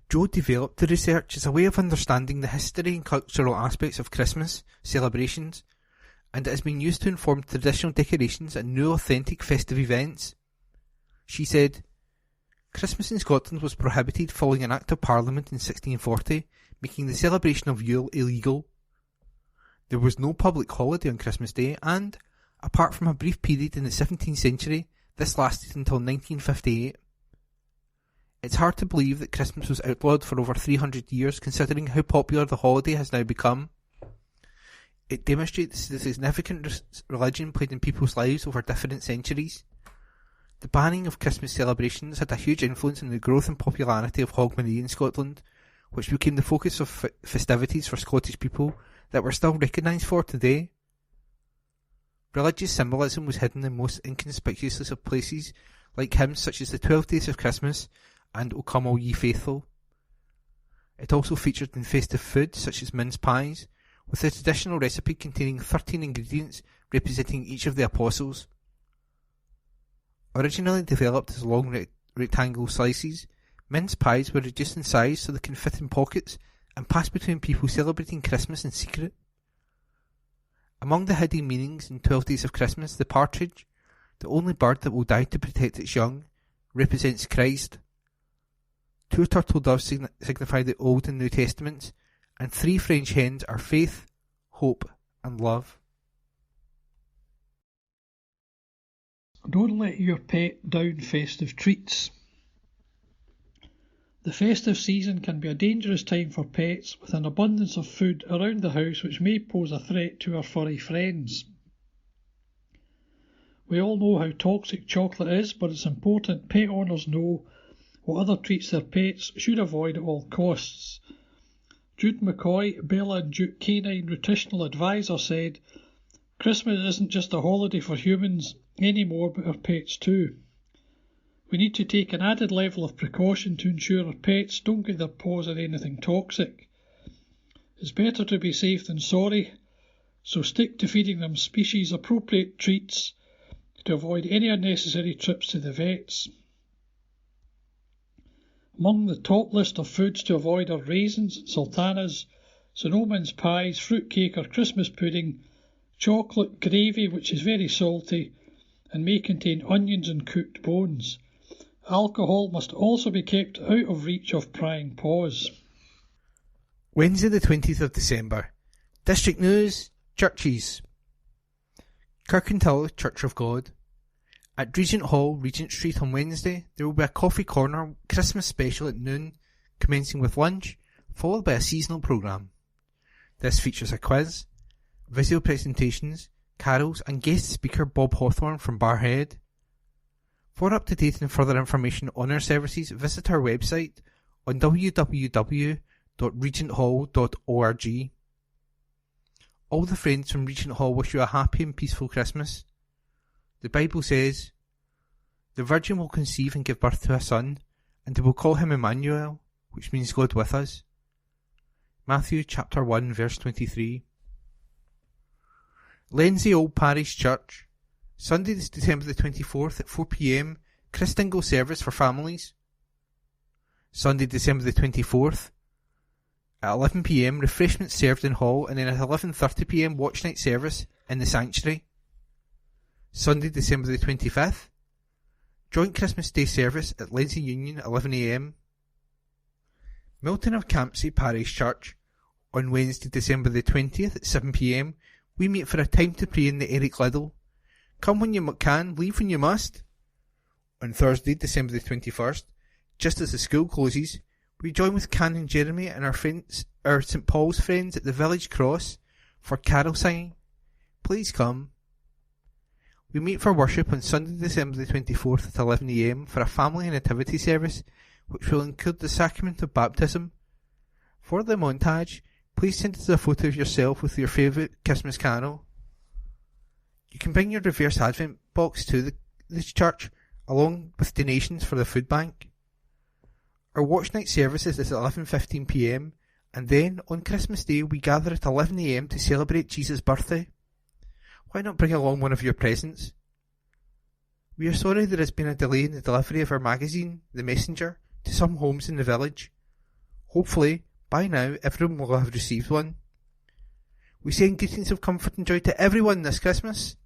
Joe developed the research as a way of understanding the history and cultural aspects of Christmas celebrations, and it has been used to inform traditional decorations and new authentic festive events. She said, Christmas in Scotland was prohibited following an Act of Parliament in 1640, making the celebration of Yule illegal. There was no public holiday on Christmas Day, and, apart from a brief period in the 17th century, this lasted until 1958. It's hard to believe that Christmas was outlawed for over 300 years, considering how popular the holiday has now become. It demonstrates the significant religion played in people's lives over different centuries. The banning of Christmas celebrations had a huge influence on the growth and popularity of Hogmanay in Scotland, which became the focus of festivities for Scottish people that we're still recognised for today. Religious symbolism was hidden in most inconspicuous of places, like hymns such as the 12 Days of Christmas and O Come All Ye Faithful. It also featured in festive food such as mince pies, with a traditional recipe containing 13 ingredients representing each of the apostles. Originally developed as long rectangle slices, mince pies were reduced in size so they can fit in pockets and passed between people celebrating Christmas in secret. Among the hidden meanings in 12 Days of Christmas, the partridge, the only bird that will die to protect its young, represents Christ. 2 turtle doves signify the Old and New Testaments, and 3 French hens are faith, hope, and love. Don't let your pet down festive treats. The festive season can be a dangerous time for pets, with an abundance of food around the house which may pose a threat to our furry friends. We all know how toxic chocolate is, but it's important pet owners know what other treats their pets should avoid at all costs. Jude McCoy, Bella and Duke Canine Nutritional Advisor, said, Christmas isn't just a holiday for humans anymore, but our pets too. We need to take an added level of precaution to ensure our pets don't get their paws on anything toxic. It's better to be safe than sorry, so stick to feeding them species-appropriate treats to avoid any unnecessary trips to the vets. Among the top list of foods to avoid are raisins, sultanas, snowman's pies, fruitcake or Christmas pudding, chocolate, gravy which is very salty and may contain onions and cooked bones. Alcohol must also be kept out of reach of prying paws. Wednesday the 20th of December. District News, Churches. Kirkintilloch Church of God. At Regent Hall, Regent Street on Wednesday, there will be a coffee corner Christmas special at noon, commencing with lunch, followed by a seasonal programme. This features a quiz, visual presentations, carols and guest speaker Bob Hawthorne from Barrhead. For up-to-date and further information on our services, visit our website on www.regenthall.org. All the friends from Regent Hall wish you a happy and peaceful Christmas. The Bible says, The Virgin will conceive and give birth to a son, and they will call him Emmanuel, which means God with us. Matthew chapter 1 verse 23. Lenzie Old Parish Church, Sunday December the 24th at 4 p.m, Christingle service for families. Sunday December the 24th at 11 p.m, refreshments served in hall, and then at 11:30 p.m, watch night service in the sanctuary. Sunday December the 25th, joint Christmas Day service at Lenzie Union 11 a.m. Milton of Campsie Parish Church, on Wednesday December the 20th at 7 p.m, we meet for a time to pray in the Eric Liddell. Come when you can, leave when you must. On Thursday December the 21st, just as the school closes, we join with Canon Jeremy and our St Paul's friends at the Village Cross for carol singing. Please come. We meet for worship on Sunday December the 24th at 11 a.m. for a family and nativity service which will include the sacrament of baptism. For the montage, please send us a photo of yourself with your favourite Christmas carol. You can bring your reverse Advent box to the church along with donations for the food bank. Our watch night services is at 11:15pm, and then on Christmas Day we gather at 11am to celebrate Jesus' birthday. Why not bring along one of your presents? We are sorry there has been a delay in the delivery of our magazine, The Messenger, to some homes in the village. Hopefully, by now, everyone will have received one. We send greetings of comfort and joy to everyone this Christmas.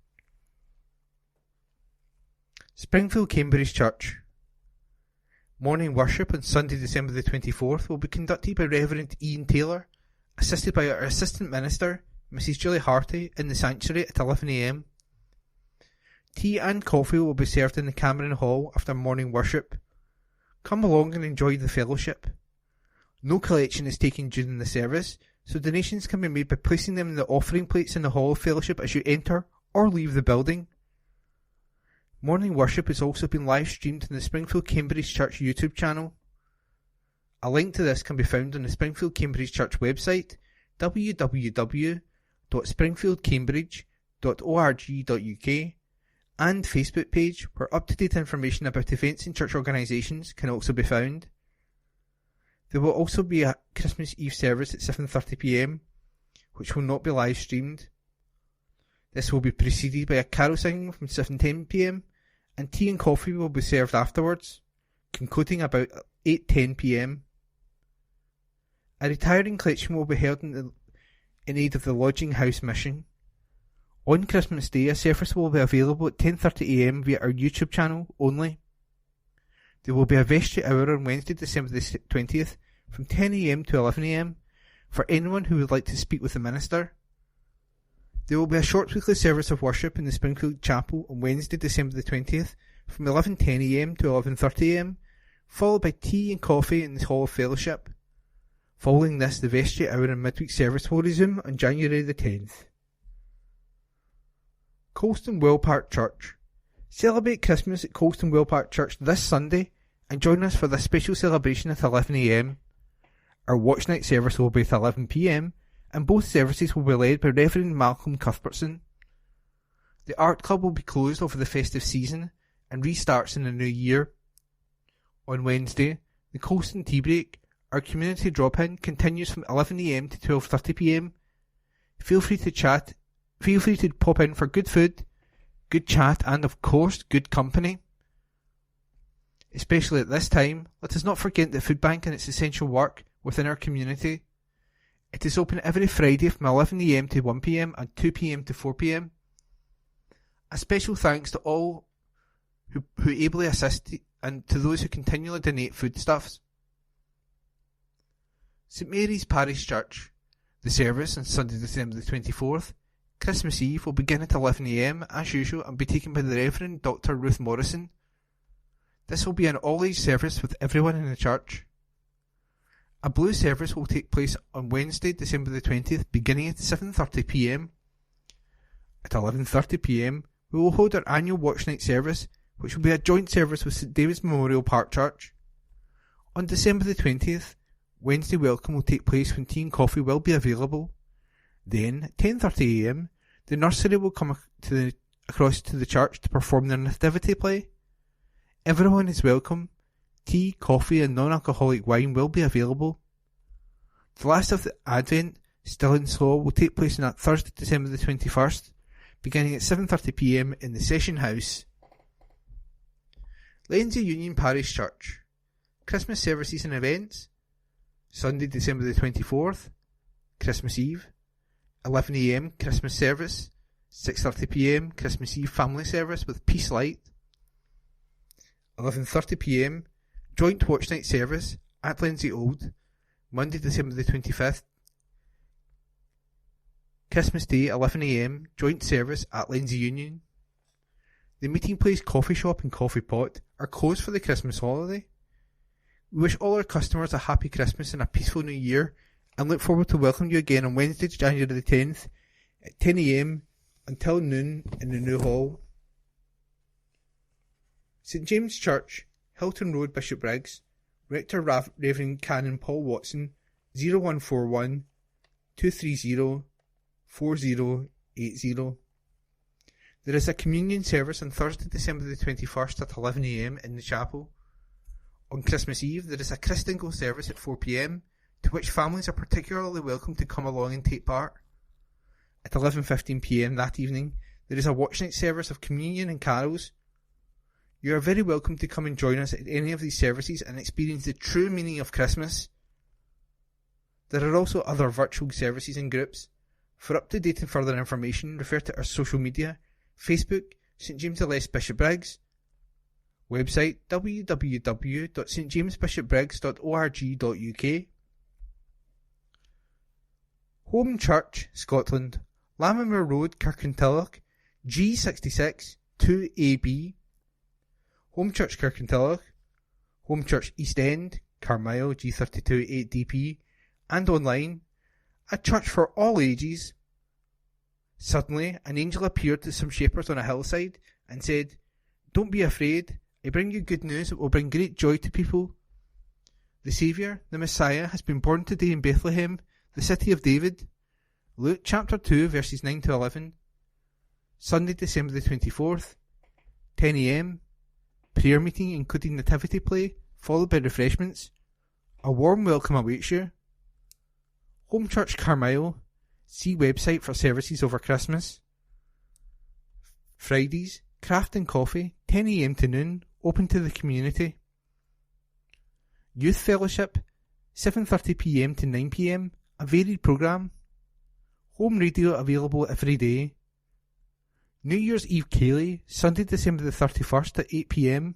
Springfield Cambridge Church. Morning worship on Sunday, December the 24th will be conducted by Reverend Ian Taylor, assisted by our Assistant Minister, Mrs. Julie Harty, in the sanctuary at 11am. Tea and coffee will be served in the Cameron Hall after morning worship. Come along and enjoy the fellowship. No collection is taken during the service, so donations can be made by placing them in the offering plates in the Hall of Fellowship as you enter or leave the building. Morning worship has also been live streamed on the Springfield Cambridge Church YouTube channel. A link to this can be found on the Springfield Cambridge Church website, www.springfieldcambridge.org.uk, and Facebook page, where up-to-date information about events and church organisations can also be found. There will also be a Christmas Eve service at 7:30pm, which will not be live streamed. This will be preceded by a carol singing from 7:10pm, and tea and coffee will be served afterwards, concluding about 8:10pm. A retiring collection will be held in aid of the Lodging House Mission. On Christmas Day, a service will be available at 10:30am via our YouTube channel only. There will be a vestry hour on Wednesday, December the 20th, from 10am to 11am, for anyone who would like to speak with the minister. There will be a short weekly service of worship in the Springfield Chapel on Wednesday, December the 20th, from 11:10am to 11:30am, followed by tea and coffee in the Hall of Fellowship. Following this, the vestry hour and midweek service will resume on January the 10th. Colston Well Park Church. Celebrate Christmas at Colston Well Park Church this Sunday and join us for this special celebration at 11am. Our watch night service will be at 11pm, and both services will be led by Reverend Malcolm Cuthbertson. The art club will be closed over the festive season and restarts in the new year. On Wednesday, the Colston Tea Break, our community drop-in, continues from 11am to 12:30pm. Feel free to pop in for good food, good chat, and of course, good company. Especially at this time, let us not forget the food bank and its essential work within our community. It is open every Friday from 11am to 1pm and 2pm to 4pm. A special thanks to all who ably assist and to those who continually donate foodstuffs. St Mary's Parish Church. The service on Sunday, December the 24th, Christmas Eve, will begin at 11am as usual and be taken by the Reverend Dr. Ruth Morrison. This will be an all-age service with everyone in the church. A blue service will take place on Wednesday, December the 20th, beginning at 7:30pm. At 11:30pm, we will hold our annual watch night service, which will be a joint service with St David's Memorial Park Church. On December the 20th, Wednesday welcome will take place when tea and coffee will be available. Then, at 10:30am, the nursery will come across to the church to perform their nativity play. Everyone is welcome. Tea, coffee and non-alcoholic wine will be available. The last of the Advent, Still and Slow, will take place on Thursday, December the 21st, beginning at 7:30pm in the Session House. Lenzie Union Parish Church. Christmas services and events. Sunday, December the 24th, Christmas Eve, 11am Christmas service, 6:30pm Christmas Eve family service with Peace Light, 11:30pm joint watch night service at Lenzie Old, Monday, December the 25th, Christmas Day, 11am joint service at Lenzie Union. The Meeting Place Coffee Shop and Coffee Pot are closed for the Christmas holiday. We wish all our customers a happy Christmas and a peaceful New Year, and look forward to welcoming you again on Wednesday, January the 10th at 10am until noon in the new hall. St James Church, Hilton Road, Bishopbriggs. Rector Reverend Canon Paul Watson, 0141 230 4080. There is a communion service on Thursday, December the 21st at 11 a.m. in the chapel. On Christmas Eve, there is a Christingle service at 4 p.m, to which families are particularly welcome to come along and take part. At 11:15 p.m. that evening, there is a watch night service of communion and carols. You are very welcome to come and join us at any of these services and experience the true meaning of Christmas. There are also other virtual services and groups. For up-to-date and further information, refer to our social media, Facebook, St James the Less Bishopbriggs, website www.stjamesbishopbriggs.org.uk. Home Church, Scotland, Lammermoor Road, Kirkintilloch, G66 2AB. Home Church Kirkintilloch, Home Church East End, Carmyle, G32 8DP, and online, a church for all ages. Suddenly, an angel appeared to some shepherds on a hillside and said, "Don't be afraid, I bring you good news that will bring great joy to people. The Saviour, the Messiah, has been born today in Bethlehem, the city of David." Luke chapter 2 verses 9 to 11. Sunday, December the 24th, 10 a.m, prayer meeting including nativity play, followed by refreshments. A warm welcome awaits you. Home Church Carmyle, see website for services over Christmas. Fridays, craft and coffee, 10 a.m. to noon, open to the community. Youth Fellowship, 7:30 p.m. to 9 p.m, a varied programme. Home radio available every day. New Year's Eve Ceilidh, Sunday, December the 31st at 8 p.m.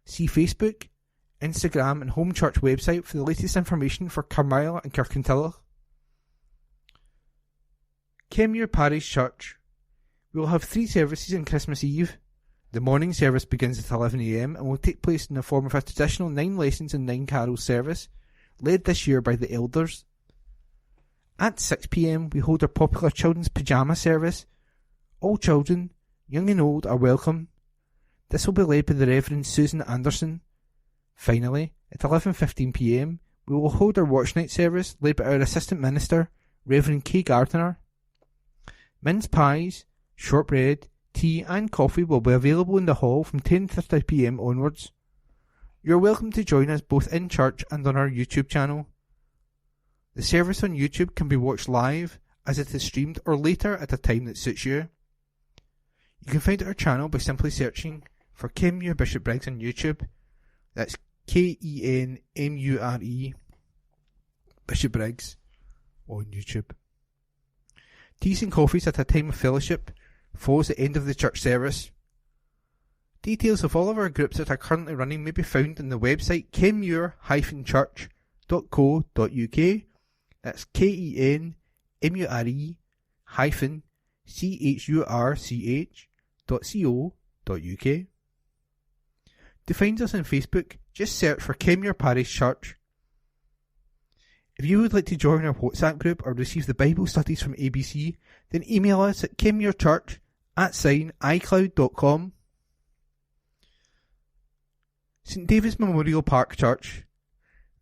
See Facebook, Instagram and Home Church website for the latest information for Carmyle and Kirkintilloch. Kenmure Parish Church. We will have 3 services on Christmas Eve. The morning service begins at 11 a.m. and will take place in the form of a traditional 9 lessons and 9 carols service, led this year by the elders. At 6 p.m. we hold our popular children's pyjama service. All children, young and old, are welcome. This will be led by the Reverend Susan Anderson. Finally, at 11:15 p.m. we will hold our watch night service, led by our assistant minister, Reverend Kay Gardiner. Mince pies, shortbread, tea and coffee will be available in the hall from 10:30 p.m. onwards. You are welcome to join us both in church and on our YouTube channel. The service on YouTube can be watched live, as it is streamed, or later at a time that suits you. You can find our channel by simply searching for Kenmure Bishopbriggs on YouTube. That's Kenmure Bishopbriggs on YouTube. Teas and coffees at a time of fellowship follows the end of the church service. Details of all of our groups that are currently running may be found on the website kenmure-church.co.uk. That's KENMURE-CHURCH.co.uk. To find us on Facebook, just search for Kenmure Parish Church. If you would like to join our WhatsApp group or receive the Bible studies from ABC, then email us at kenmurechurch@icloud.com. St David's Memorial Park Church.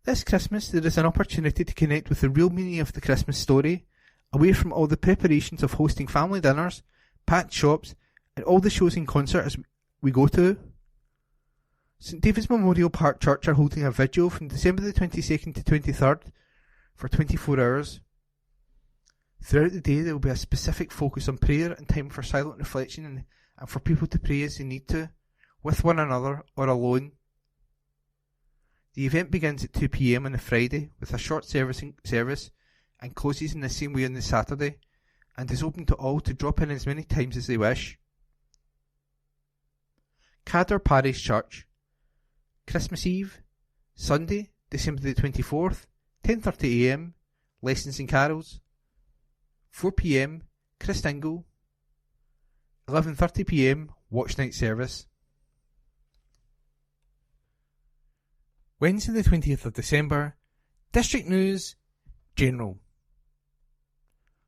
This Christmas there is an opportunity to connect with the real meaning of the Christmas story, away from all the preparations of hosting family dinners, packed shops, and all the shows and concerts we go to. St David's Memorial Park Church are holding a vigil from December the 22nd to 23rd for 24 hours. Throughout the day there will be a specific focus on prayer and time for silent reflection and for people to pray as they need to, with one another or alone. The event begins at 2 p.m. on the Friday with a short service and closes in the same way on the Saturday, and is open to all to drop in as many times as they wish. Cadder Parish Church. Christmas Eve, Sunday, December the 24th, 10:30 a.m, lessons and carols. 4 p.m, Christingle. 11:30 p.m, watch night service. Wednesday the 20th of December, District News, General.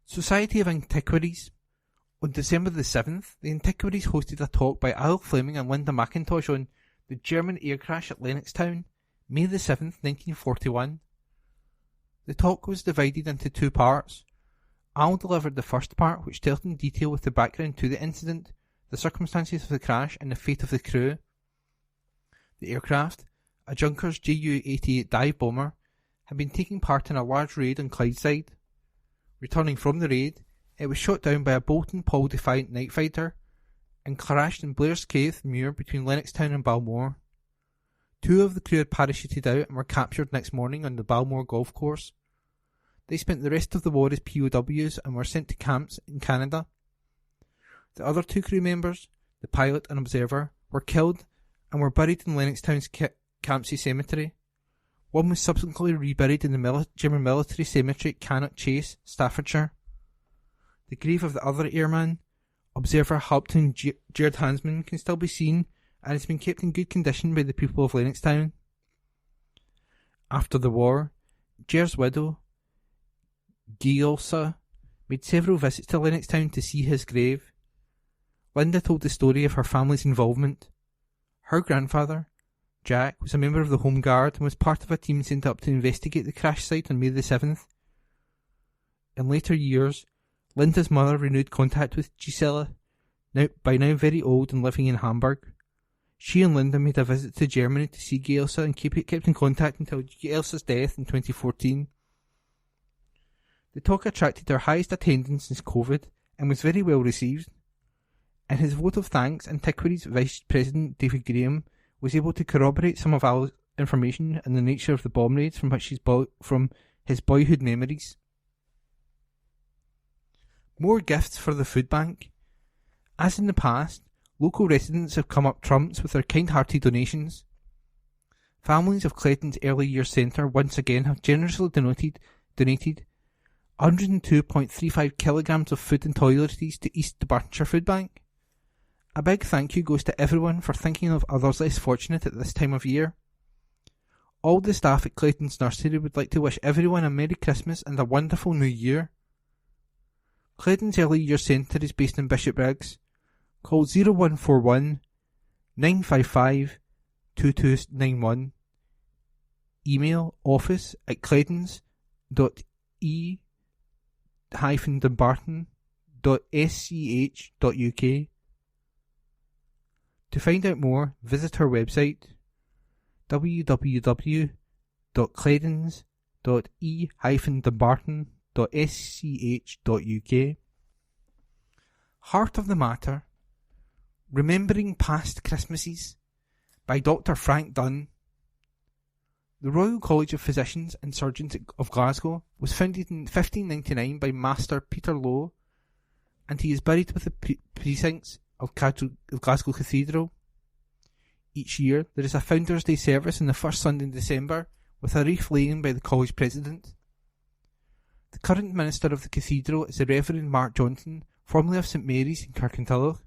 Society of Antiquaries. On December the 7th, the Antiquaries hosted a talk by Al Fleming and Linda McIntosh on the German air crash at Lennoxtown, May the 7th, 1941. The talk was divided into 2 parts. Al delivered the first part, which dealt in detail with the background to the incident, the circumstances of the crash and the fate of the crew. The aircraft, a Junkers Ju-88 dive bomber, had been taking part in a large raid on Clydeside. Returning from the raid, it was shot down by a Bolton Paul Defiant night fighter and crashed in Blair's Cave Muir between Lennoxtown and Balmore. 2 of the crew had parachuted out and were captured next morning on the Balmore golf course. They spent the rest of the war as POWs and were sent to camps in Canada. The other 2 crew members, the pilot and observer, were killed and were buried in Lennoxtown's Campsie Cemetery. One was subsequently reburied in the German military cemetery at Cannock Chase, Staffordshire. The grave of the other airman, observer Halpton Jared Hansman, can still be seen and has been kept in good condition by the people of Lennoxtown. After the war, Jared's widow, Gielsa, made several visits to Lennoxtown to see his grave. Linda told the story of her family's involvement. Her grandfather, Jack, was a member of the Home Guard and was part of a team sent up to investigate the crash site on May the 7th. In later years, Linda's mother renewed contact with Gisela, by now very old and living in Hamburg. She and Linda made a visit to Germany to see Gielsa and kept in contact until Gielsa's death in 2014. The talk attracted their highest attendance since COVID and was very well received. In his vote of thanks, Antiquities Vice President David Graham was able to corroborate some of Al's information and the nature of the bomb raids from his boyhood memories. More gifts for the food bank. As in the past, local residents have come up trumps with their kind-hearted donations. Families of Clayton's Early Years Centre once again have generously donated 102.35 kilograms of food and toiletries to East Dunbartonshire Food Bank. A big thank you goes to everyone for thinking of others less fortunate at this time of year. All the staff at Clayton's Nursery would like to wish everyone a Merry Christmas and a wonderful New Year. Clayton's Early Years Centre is based in Bishopbriggs. Call 0141 955 2291. Email office@claydons.e-dumbarton.sch.uk. To find out more, visit our website www.claydons.e-dumbarton.sch.uk. Heart of the Matter: Remembering Past Christmases by Dr. Frank Dunn. The Royal College of Physicians and Surgeons of Glasgow was founded in 1599 by Master Peter Lowe, and he is buried with the precincts of Glasgow Cathedral. Each year there is a Founders' Day service on the first Sunday in December with a wreath laying by the college president. The current minister of the cathedral is the Reverend Mark Johnson, formerly of St Mary's in Kirkintilloch.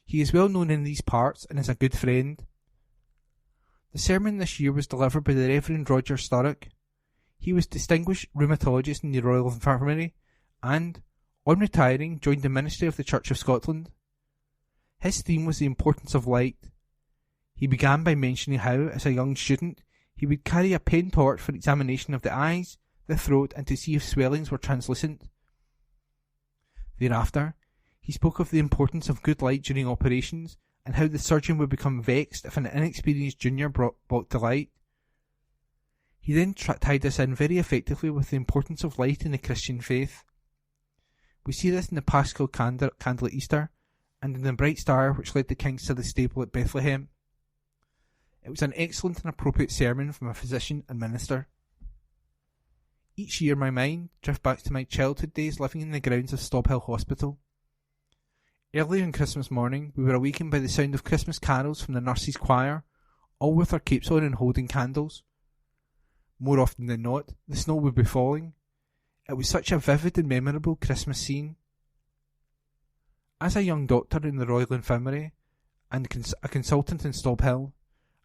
He is well known in these parts and is a good friend. The sermon this year was delivered by the Reverend Roger Sturrock. He was distinguished rheumatologist in the Royal Infirmary and, on retiring, joined the ministry of the Church of Scotland. His theme was the importance of light. He began by mentioning how, as a young student, he would carry a pen torch for examination of the eyes, the throat, and to see if swellings were translucent. Thereafter, he spoke of the importance of good light during operations, and how the surgeon would become vexed if an inexperienced junior brought the light. He then tied us in very effectively with the importance of light in the Christian faith. We see this in the Paschal candle at Easter, and in the bright star which led the kings to the stable at Bethlehem. It was an excellent and appropriate sermon from a physician and minister. Each year my mind drifts back to my childhood days living in the grounds of Stobhill Hospital. Early on Christmas morning we were awakened by the sound of Christmas carols from the nurses' choir, all with their capes on and holding candles. More often than not, the snow would be falling. It was such a vivid and memorable Christmas scene. As a young doctor in the Royal Infirmary and a consultant in Stobhill,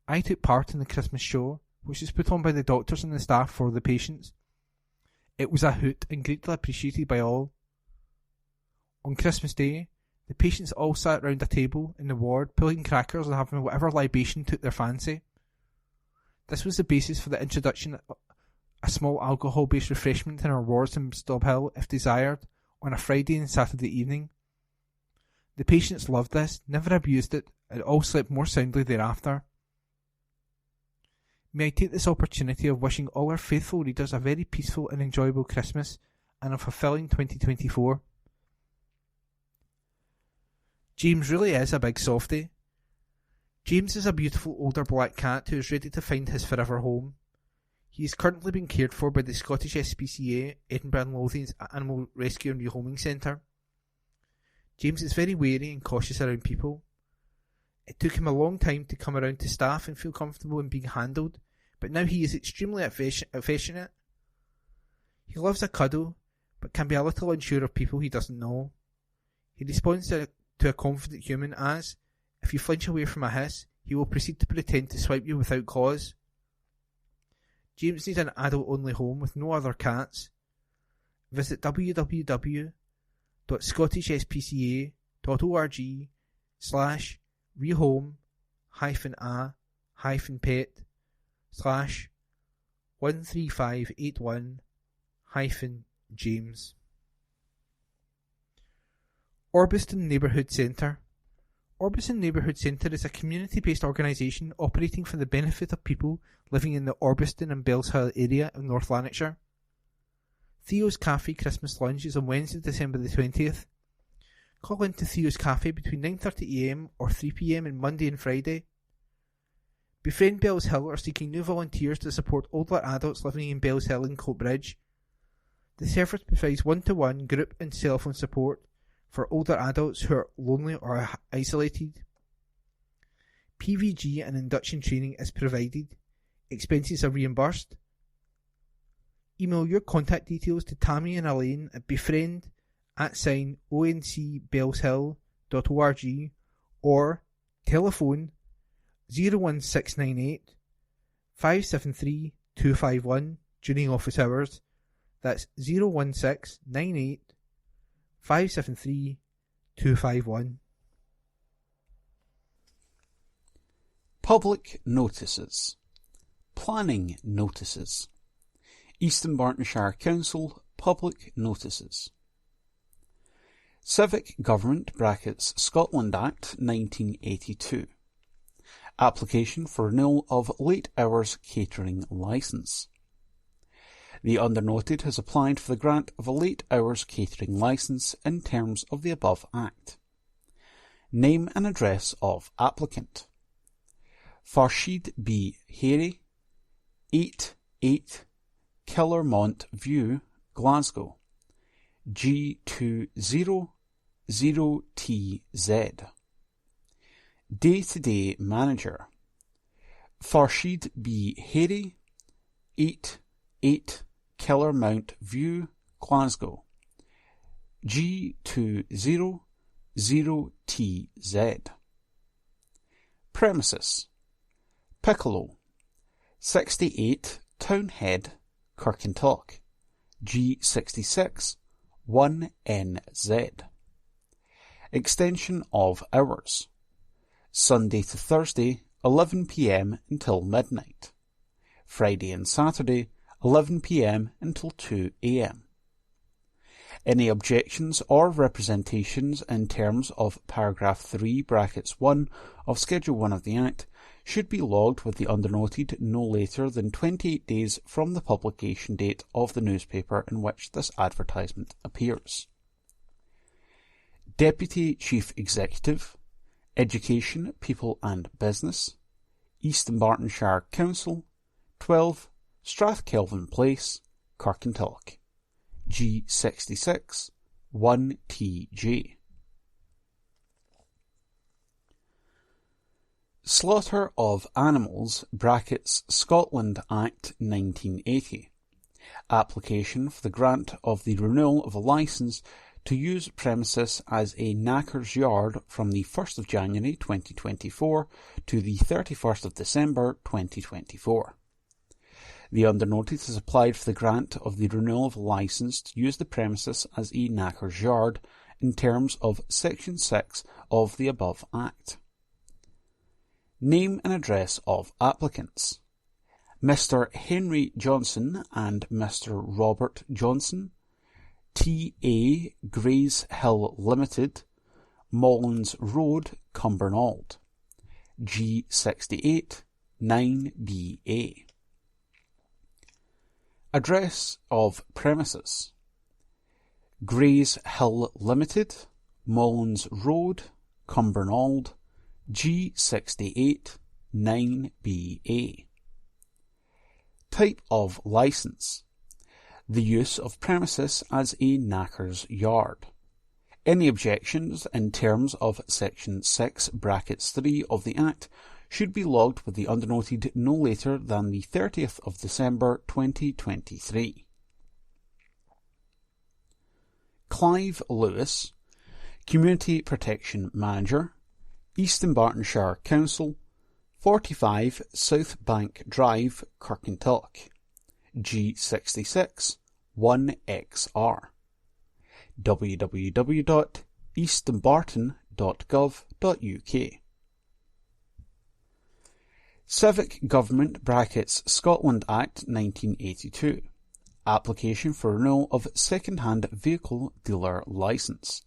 I took part in the Christmas show, which was put on by the doctors and the staff for the patients. It was a hoot and greatly appreciated by all. On Christmas Day, the patients all sat round a table in the ward, pulling crackers and having whatever libation took their fancy. This was the basis for the introduction of a small alcohol-based refreshment in our wards in Stobhill, if desired, on a Friday and Saturday evening. The patients loved this, never abused it, and all slept more soundly thereafter. May I take this opportunity of wishing all our faithful readers a very peaceful and enjoyable Christmas and a fulfilling 2024. James really is a big softie. James is a beautiful older black cat who is ready to find his forever home. He is currently being cared for by the Scottish SPCA, Edinburgh and Lothian's Animal Rescue and Rehoming Centre. James is very wary and cautious around people. It took him a long time to come around to staff and feel comfortable in being handled, but now he is extremely affectionate. He loves a cuddle, but can be a little unsure of people he doesn't know. He responds to a confident human as, if you flinch away from a hiss, he will proceed to pretend to swipe you without cause. James needs an adult-only home with no other cats. Visit www.scottishspca.org/rehome-a-pet/13581-James. Orbiston Neighbourhood Centre. Orbiston Neighbourhood Centre is a community-based organisation operating for the benefit of people living in the Orbiston and Bellshill area of North Lanarkshire. Theo's Cafe Christmas Lunch is on Wednesday, December the 20th. Call in to Theo's Cafe between 9:30am or 3pm on Monday and Friday. Befriend Bellshill are seeking new volunteers to support older adults living in Bellshill and Coatbridge. The service provides one-to-one group and cell phone support for older adults who are lonely or isolated. PVG and induction training is provided. Expenses are reimbursed. Email your contact details to Tammy and Elaine at befriend@oncbellshill.org or telephone 01698 573 251 during office hours. That's 01698 573 251. Public notices. Planning notices. East Bartonshire Council public notices. Civic Government (Scotland Act 1982). Application for renewal of late hours catering licence. The undernoted has applied for the grant of a late hours catering licence in terms of the above Act. Name and address of applicant. Farshid B. Harry, 88 Killermont View, Glasgow, G2000TZ. Day-to-day manager. Farshid B. Harry, 88 Killermont View, Glasgow, G2000TZ. Premises. Piccolo, 68 Townhead, Kirkintilloch, G66 1NZ. Extension of hours. Sunday to Thursday 11pm until midnight. Friday and Saturday 11pm until 2am. Any objections or representations in terms of paragraph 3 brackets 1 of Schedule 1 of the Act should be logged with the undernoted no later than 28 days from the publication date of the newspaper in which this advertisement appears. Deputy Chief Executive, Education, People and Business, East Bartonshire Council, 12 Strathkelvin Place, Kirkintilloch, G66 1TJ. Slaughter of Animals (Scotland Act 1980). Application for the grant of the renewal of a licence to use premises as a knacker's yard from the 1st of January 2024 to the 31st of December 2024. The undernoted has applied for the grant of the renewal of a licence to use the premises as a knacker's yard in terms of Section 6 of the above Act. Name and address of applicants. Mr. Henry Johnson and Mr. Robert Johnson, TA Grays Hill Limited, Mollins Road, Cumbernauld, G68 9BA. Address of premises: Grays Hill Limited, Mollins Road, Cumbernauld, G68 9BA. Type of licence: the use of premises as a knacker's yard. Any objections in terms of Section 6 brackets 3 of the Act should be logged with the undernoted no later than the 30th of December 2023. Clive Lewis, Community Protection Manager, East Dunbartonshire Council, 45 South Bank Drive, Kirkintilloch, G66 1XR. www.eastdunbarton.gov.uk. Civic Government Scotland Act 1982. Application for renewal of second-hand vehicle dealer licence.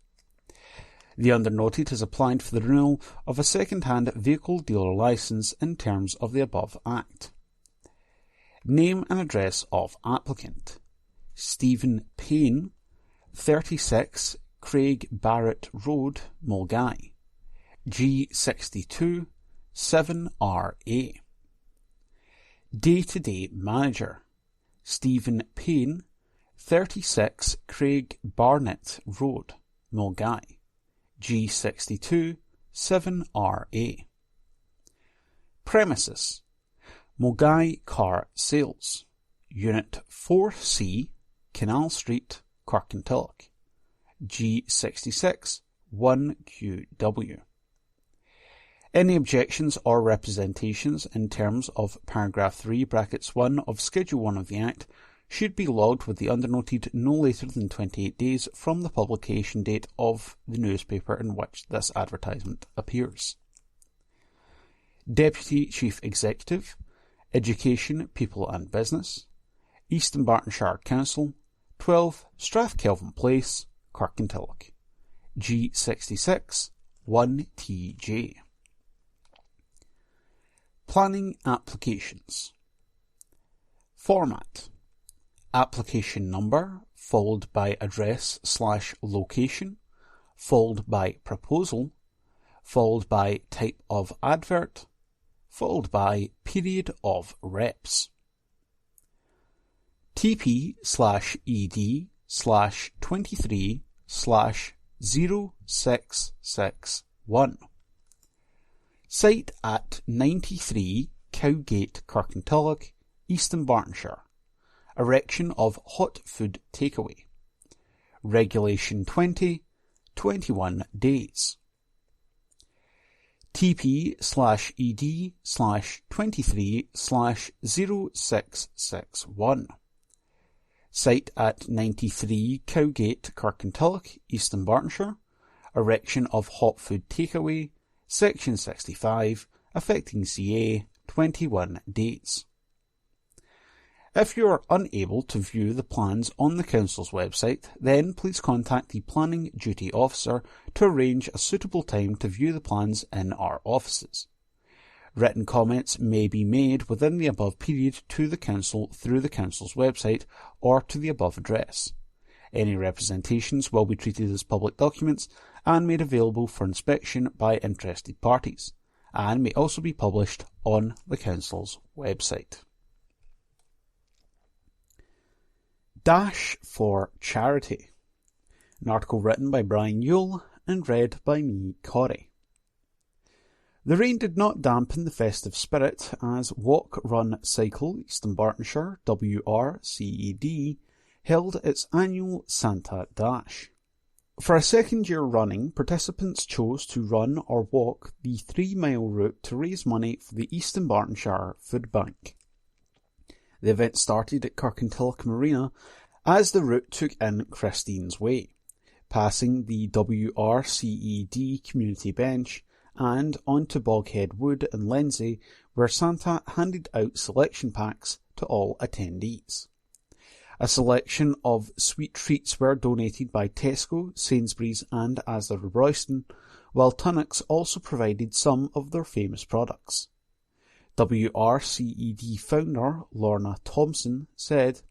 The undernoted has applied for the renewal of a second-hand vehicle dealer licence in terms of the above Act. Name and address of applicant: Stephen Payne, 36 Craig Barrett Road, Mulgai, G62 7RA. Day-to-day manager: Stephen Payne, 36 Craig Barnett Road, Mulgai, G62 7RA. Premises: Mulgai Car Sales, Unit 4C, Canal Street, Kirkintilloch, G66 1QW. Any objections or representations in terms of paragraph 3 brackets 1 of Schedule 1 of the Act should be logged with the undernoted no later than 28 days from the publication date of the newspaper in which this advertisement appears. Deputy Chief Executive, Education, People and Business, East Dunbartonshire Council, 12 Strathkelvin Place, Kirkintilloch, G66 1TJ. Planning applications. Format: application number followed by address/location, followed by proposal, followed by type of advert, followed by period of reps. TP/ED/23/0661. Site at 93 Cowgate, Kirkintilloch, East Dunbartonshire. Erection of hot food takeaway. Regulation 20, 21 days. TP/ED/23/0661. Site at 93 Cowgate, Kirkintilloch, East Dunbartonshire. Erection of hot food takeaway. Section 65, affecting CA, 21 days. If you are unable to view the plans on the Council's website, then please contact the Planning Duty Officer to arrange a suitable time to view the plans in our offices. Written comments may be made within the above period to the Council through the Council's website or to the above address. Any representations will be treated as public documents and made available for inspection by interested parties, and may also be published on the Council's website. Dash for Charity. An article written by Brian Yule and read by me, Corey. The rain did not dampen the festive spirit as Walk, Run, Cycle East Dunbartonshire WRCED held its annual Santa Dash. For a second year running, participants chose to run or walk the 3-mile route to raise money for the East Dunbartonshire Food Bank. The event started at Kirkintilloch Marina as the route took in Christine's Way, passing the WRCED community bench and onto Boghead Wood and Lindsay, where Santa handed out selection packs to all attendees. A selection of sweet treats were donated by Tesco, Sainsbury's and Asda Royston, while Tunnocks also provided some of their famous products. WRCED founder Lorna Thompson said,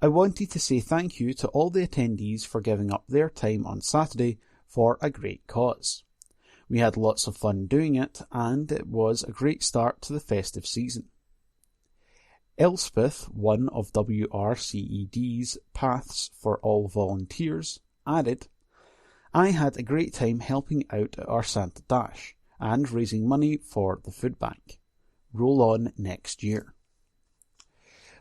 "I wanted to say thank you to all the attendees for giving up their time on Saturday for a great cause. We had lots of fun doing it, and it was a great start to the festive season." Elspeth, one of WRCED's Paths for All volunteers, added, "I had a great time helping out at our Santa Dash and raising money for the food bank. Roll on next year."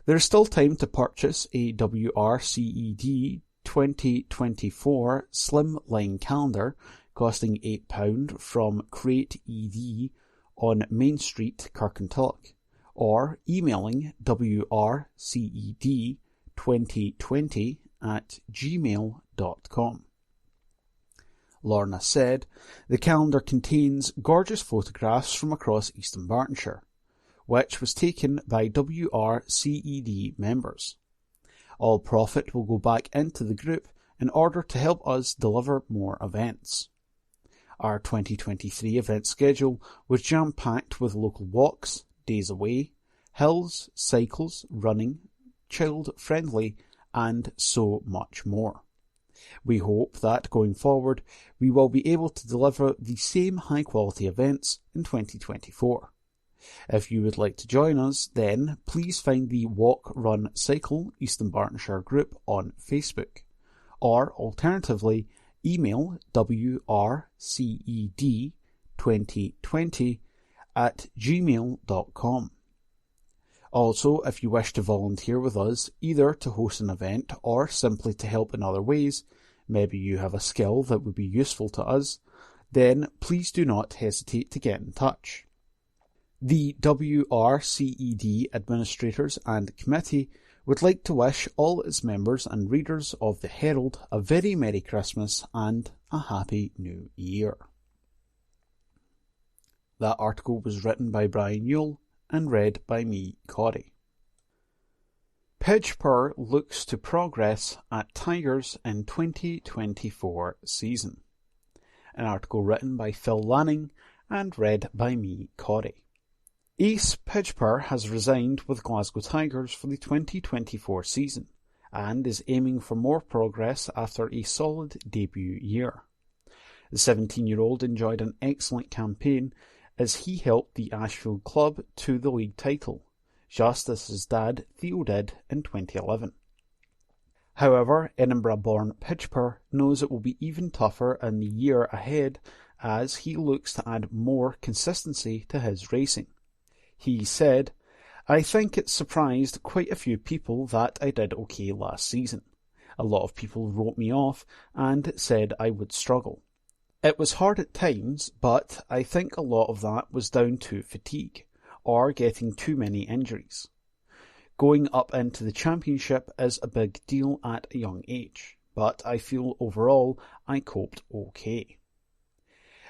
There is still time to purchase a WRCED 2024 Slimline calendar costing £8 from Crate ED on Main Street, Kirkintilloch, or emailing wrced2020@gmail.com. Lorna said, "The calendar contains gorgeous photographs from across Eastern Bartonshire, which was taken by WRCED members. All profit will go back into the group in order to help us deliver more events." Our 2023 event schedule was jam-packed with local walks, days away, hills, cycles, running, child-friendly, and so much more. We hope that going forward we will be able to deliver the same high-quality events in 2024. If you would like to join us, then please find the Walk, Run, Cycle Eastern Bartonshire group on Facebook, or alternatively email wrced2020@gmail.com. Also, if you wish to volunteer with us, either to host an event or simply to help in other ways, maybe you have a skill that would be useful to us, then please do not hesitate to get in touch. The WRCED administrators and committee would like to wish all its members and readers of the Herald a very Merry Christmas and a Happy New Year. That article was written by Brian Yule and read by me, Corey. Pidgepur looks to progress at Tigers in 2024 season. An article written by Phil Lanning and read by me, Corey. Ace Pidgepur has resigned with Glasgow Tigers for the 2024 season and is aiming for more progress after a solid debut year. The 17-year-old enjoyed an excellent campaign as he helped the Ashfield club to the league title, just as his dad Theo did in 2011. However, Edinburgh-born Pidgepur knows it will be even tougher in the year ahead as he looks to add more consistency to his racing. He said, "I think it surprised quite a few people that I did okay last season. A lot of people wrote me off and said I would struggle. It was hard at times, but I think a lot of that was down to fatigue, or getting too many injuries. Going up into the championship is a big deal at a young age, but I feel overall I coped okay.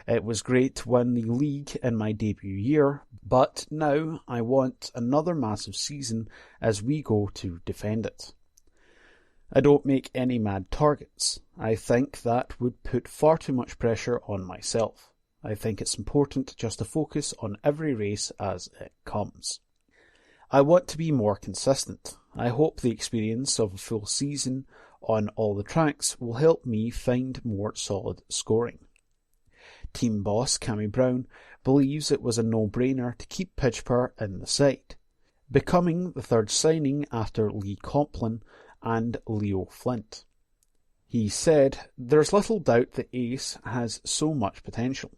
It was great to win the league in my debut year, but now I want another massive season as we go to defend it. I don't make any mad targets. I think that would put far too much pressure on myself. I think it's important just to focus on every race as it comes. I want to be more consistent. I hope the experience of a full season on all the tracks will help me find more solid scoring." Team boss Cammy Brown believes it was a no-brainer to keep Pidgepur in the side, becoming the third signing after Lee Complin and Leo Flint. He said, "There's little doubt that Ace has so much potential.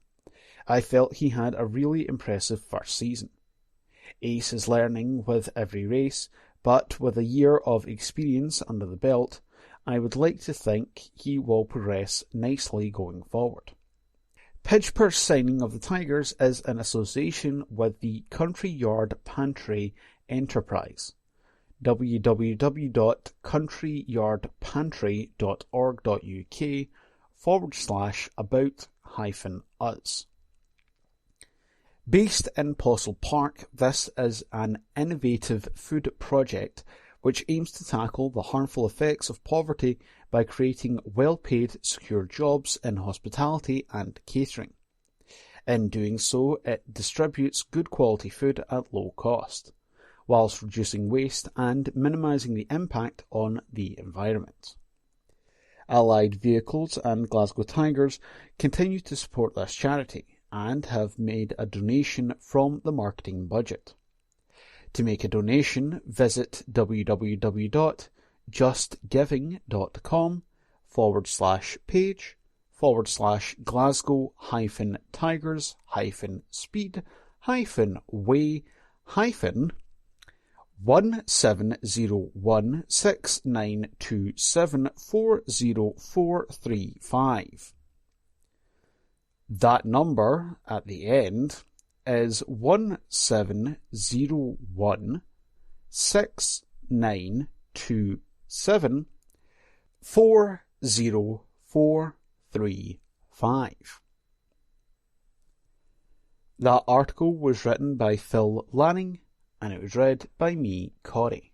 I felt he had a really impressive first season. Ace is learning with every race, but with a year of experience under the belt, I would like to think he will progress nicely going forward." Pidgepur's signing of the Tigers is in association with the Country Yard Pantry enterprise. www.countryardpantry.org.uk/about-us. Based in Postle Park, this is an innovative food project which aims to tackle the harmful effects of poverty by creating well-paid, secure jobs in hospitality and catering. In doing so, it distributes good quality food at low cost, whilst reducing waste and minimising the impact on the environment. Allied Vehicles and Glasgow Tigers continue to support this charity and have made a donation from the marketing budget. To make a donation, visit www.justgiving.com/page/Glasgow-Tigers-way-17016974035. That number at the end is 170169274035. That article was written by Phil Lanning and it was read by me, Corey.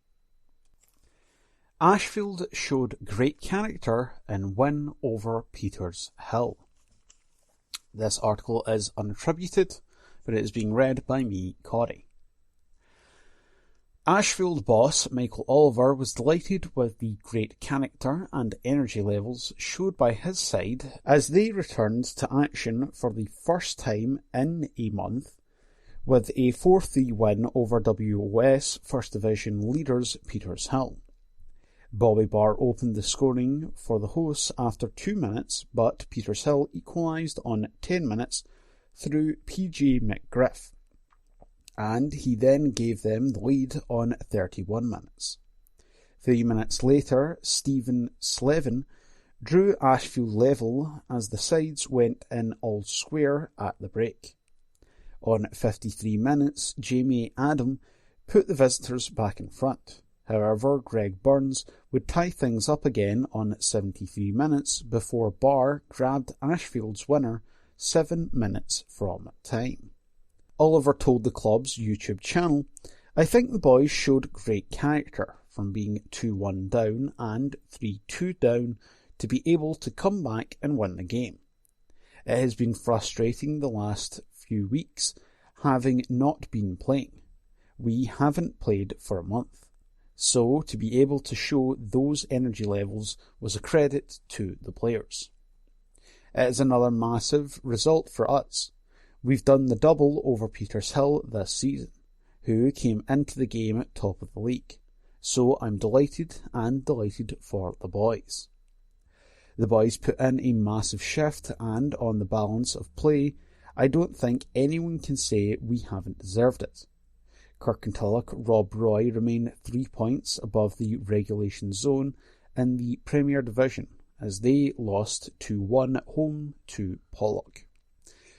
Ashfield showed great character in win over Peters Hill. This article is unattributed, but it is being read by me, Corey. Ashfield boss Michael Oliver was delighted with the great character and energy levels showed by his side as they returned to action for the first time in a month with a 4-3 win over WOS First Division leaders Peters Hill. Bobby Barr opened the scoring for the hosts after 2 minutes, but Peters Hill equalised on 10 minutes through PJ McGriff, and he then gave them the lead on 31 minutes. 3 minutes later, Stephen Slevin drew Ashfield level as the sides went in all square at the break. On 53 minutes, Jamie Adam put the visitors back in front. However, Greg Burns would tie things up again on 73 minutes before Barr grabbed Ashfield's winner 7 minutes from time. Oliver told the club's YouTube channel, "I think the boys showed great character from being 2-1 down and 3-2 down to be able to come back and win the game. It has been frustrating the last few weeks having not been playing. We haven't played for a month. So, to be able to show those energy levels was a credit to the players. It is another massive result for us. We've done the double over Peters Hill this season, who came into the game at top of the league. So I'm delighted for the boys. The boys put in a massive shift and on the balance of play, I don't think anyone can say we haven't deserved it. Kirkintilloch Rob Roy remain 3 points above the relegation zone in the Premier Division as they lost 2-1 at home to Pollock.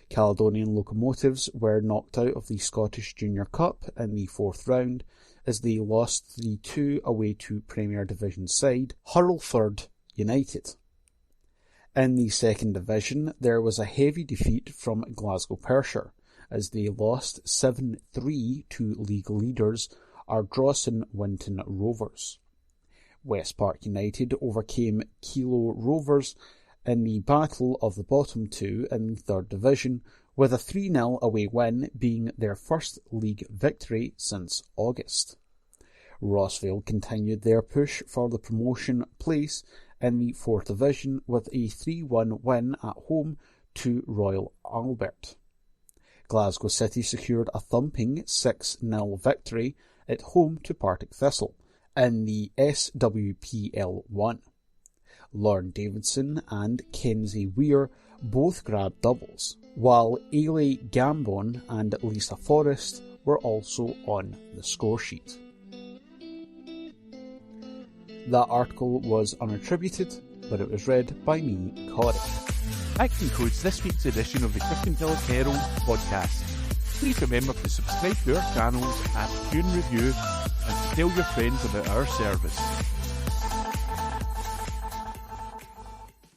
Caledonian Locomotives were knocked out of the Scottish Junior Cup in the 4th round as they lost 3-2 away to Premier Division side Hurlford United. In the 2nd Division there was a heavy defeat from Glasgow Pershore as they lost 7-3 to league leaders Ardrossan Winton Rovers. West Park United overcame Kilo Rovers in the battle of the bottom two in the 3rd Division, with a 3-0 away win being their first league victory since August. Rossvale continued their push for the promotion place in the 4th Division with a 3-1 win at home to Royal Albert. Glasgow City secured a thumping 6-0 victory at home to Partick Thistle in the SWPL 1. Lauren Davidson and Kenzie Weir both grabbed doubles, while Ailey Gambon and Lisa Forrest were also on the scoresheet. That article was unattributed, but it was read by me, Corey. That concludes this week's edition of the Kirkintilloch Herald podcast. Please remember to subscribe to our channels and review and tell your friends about our service.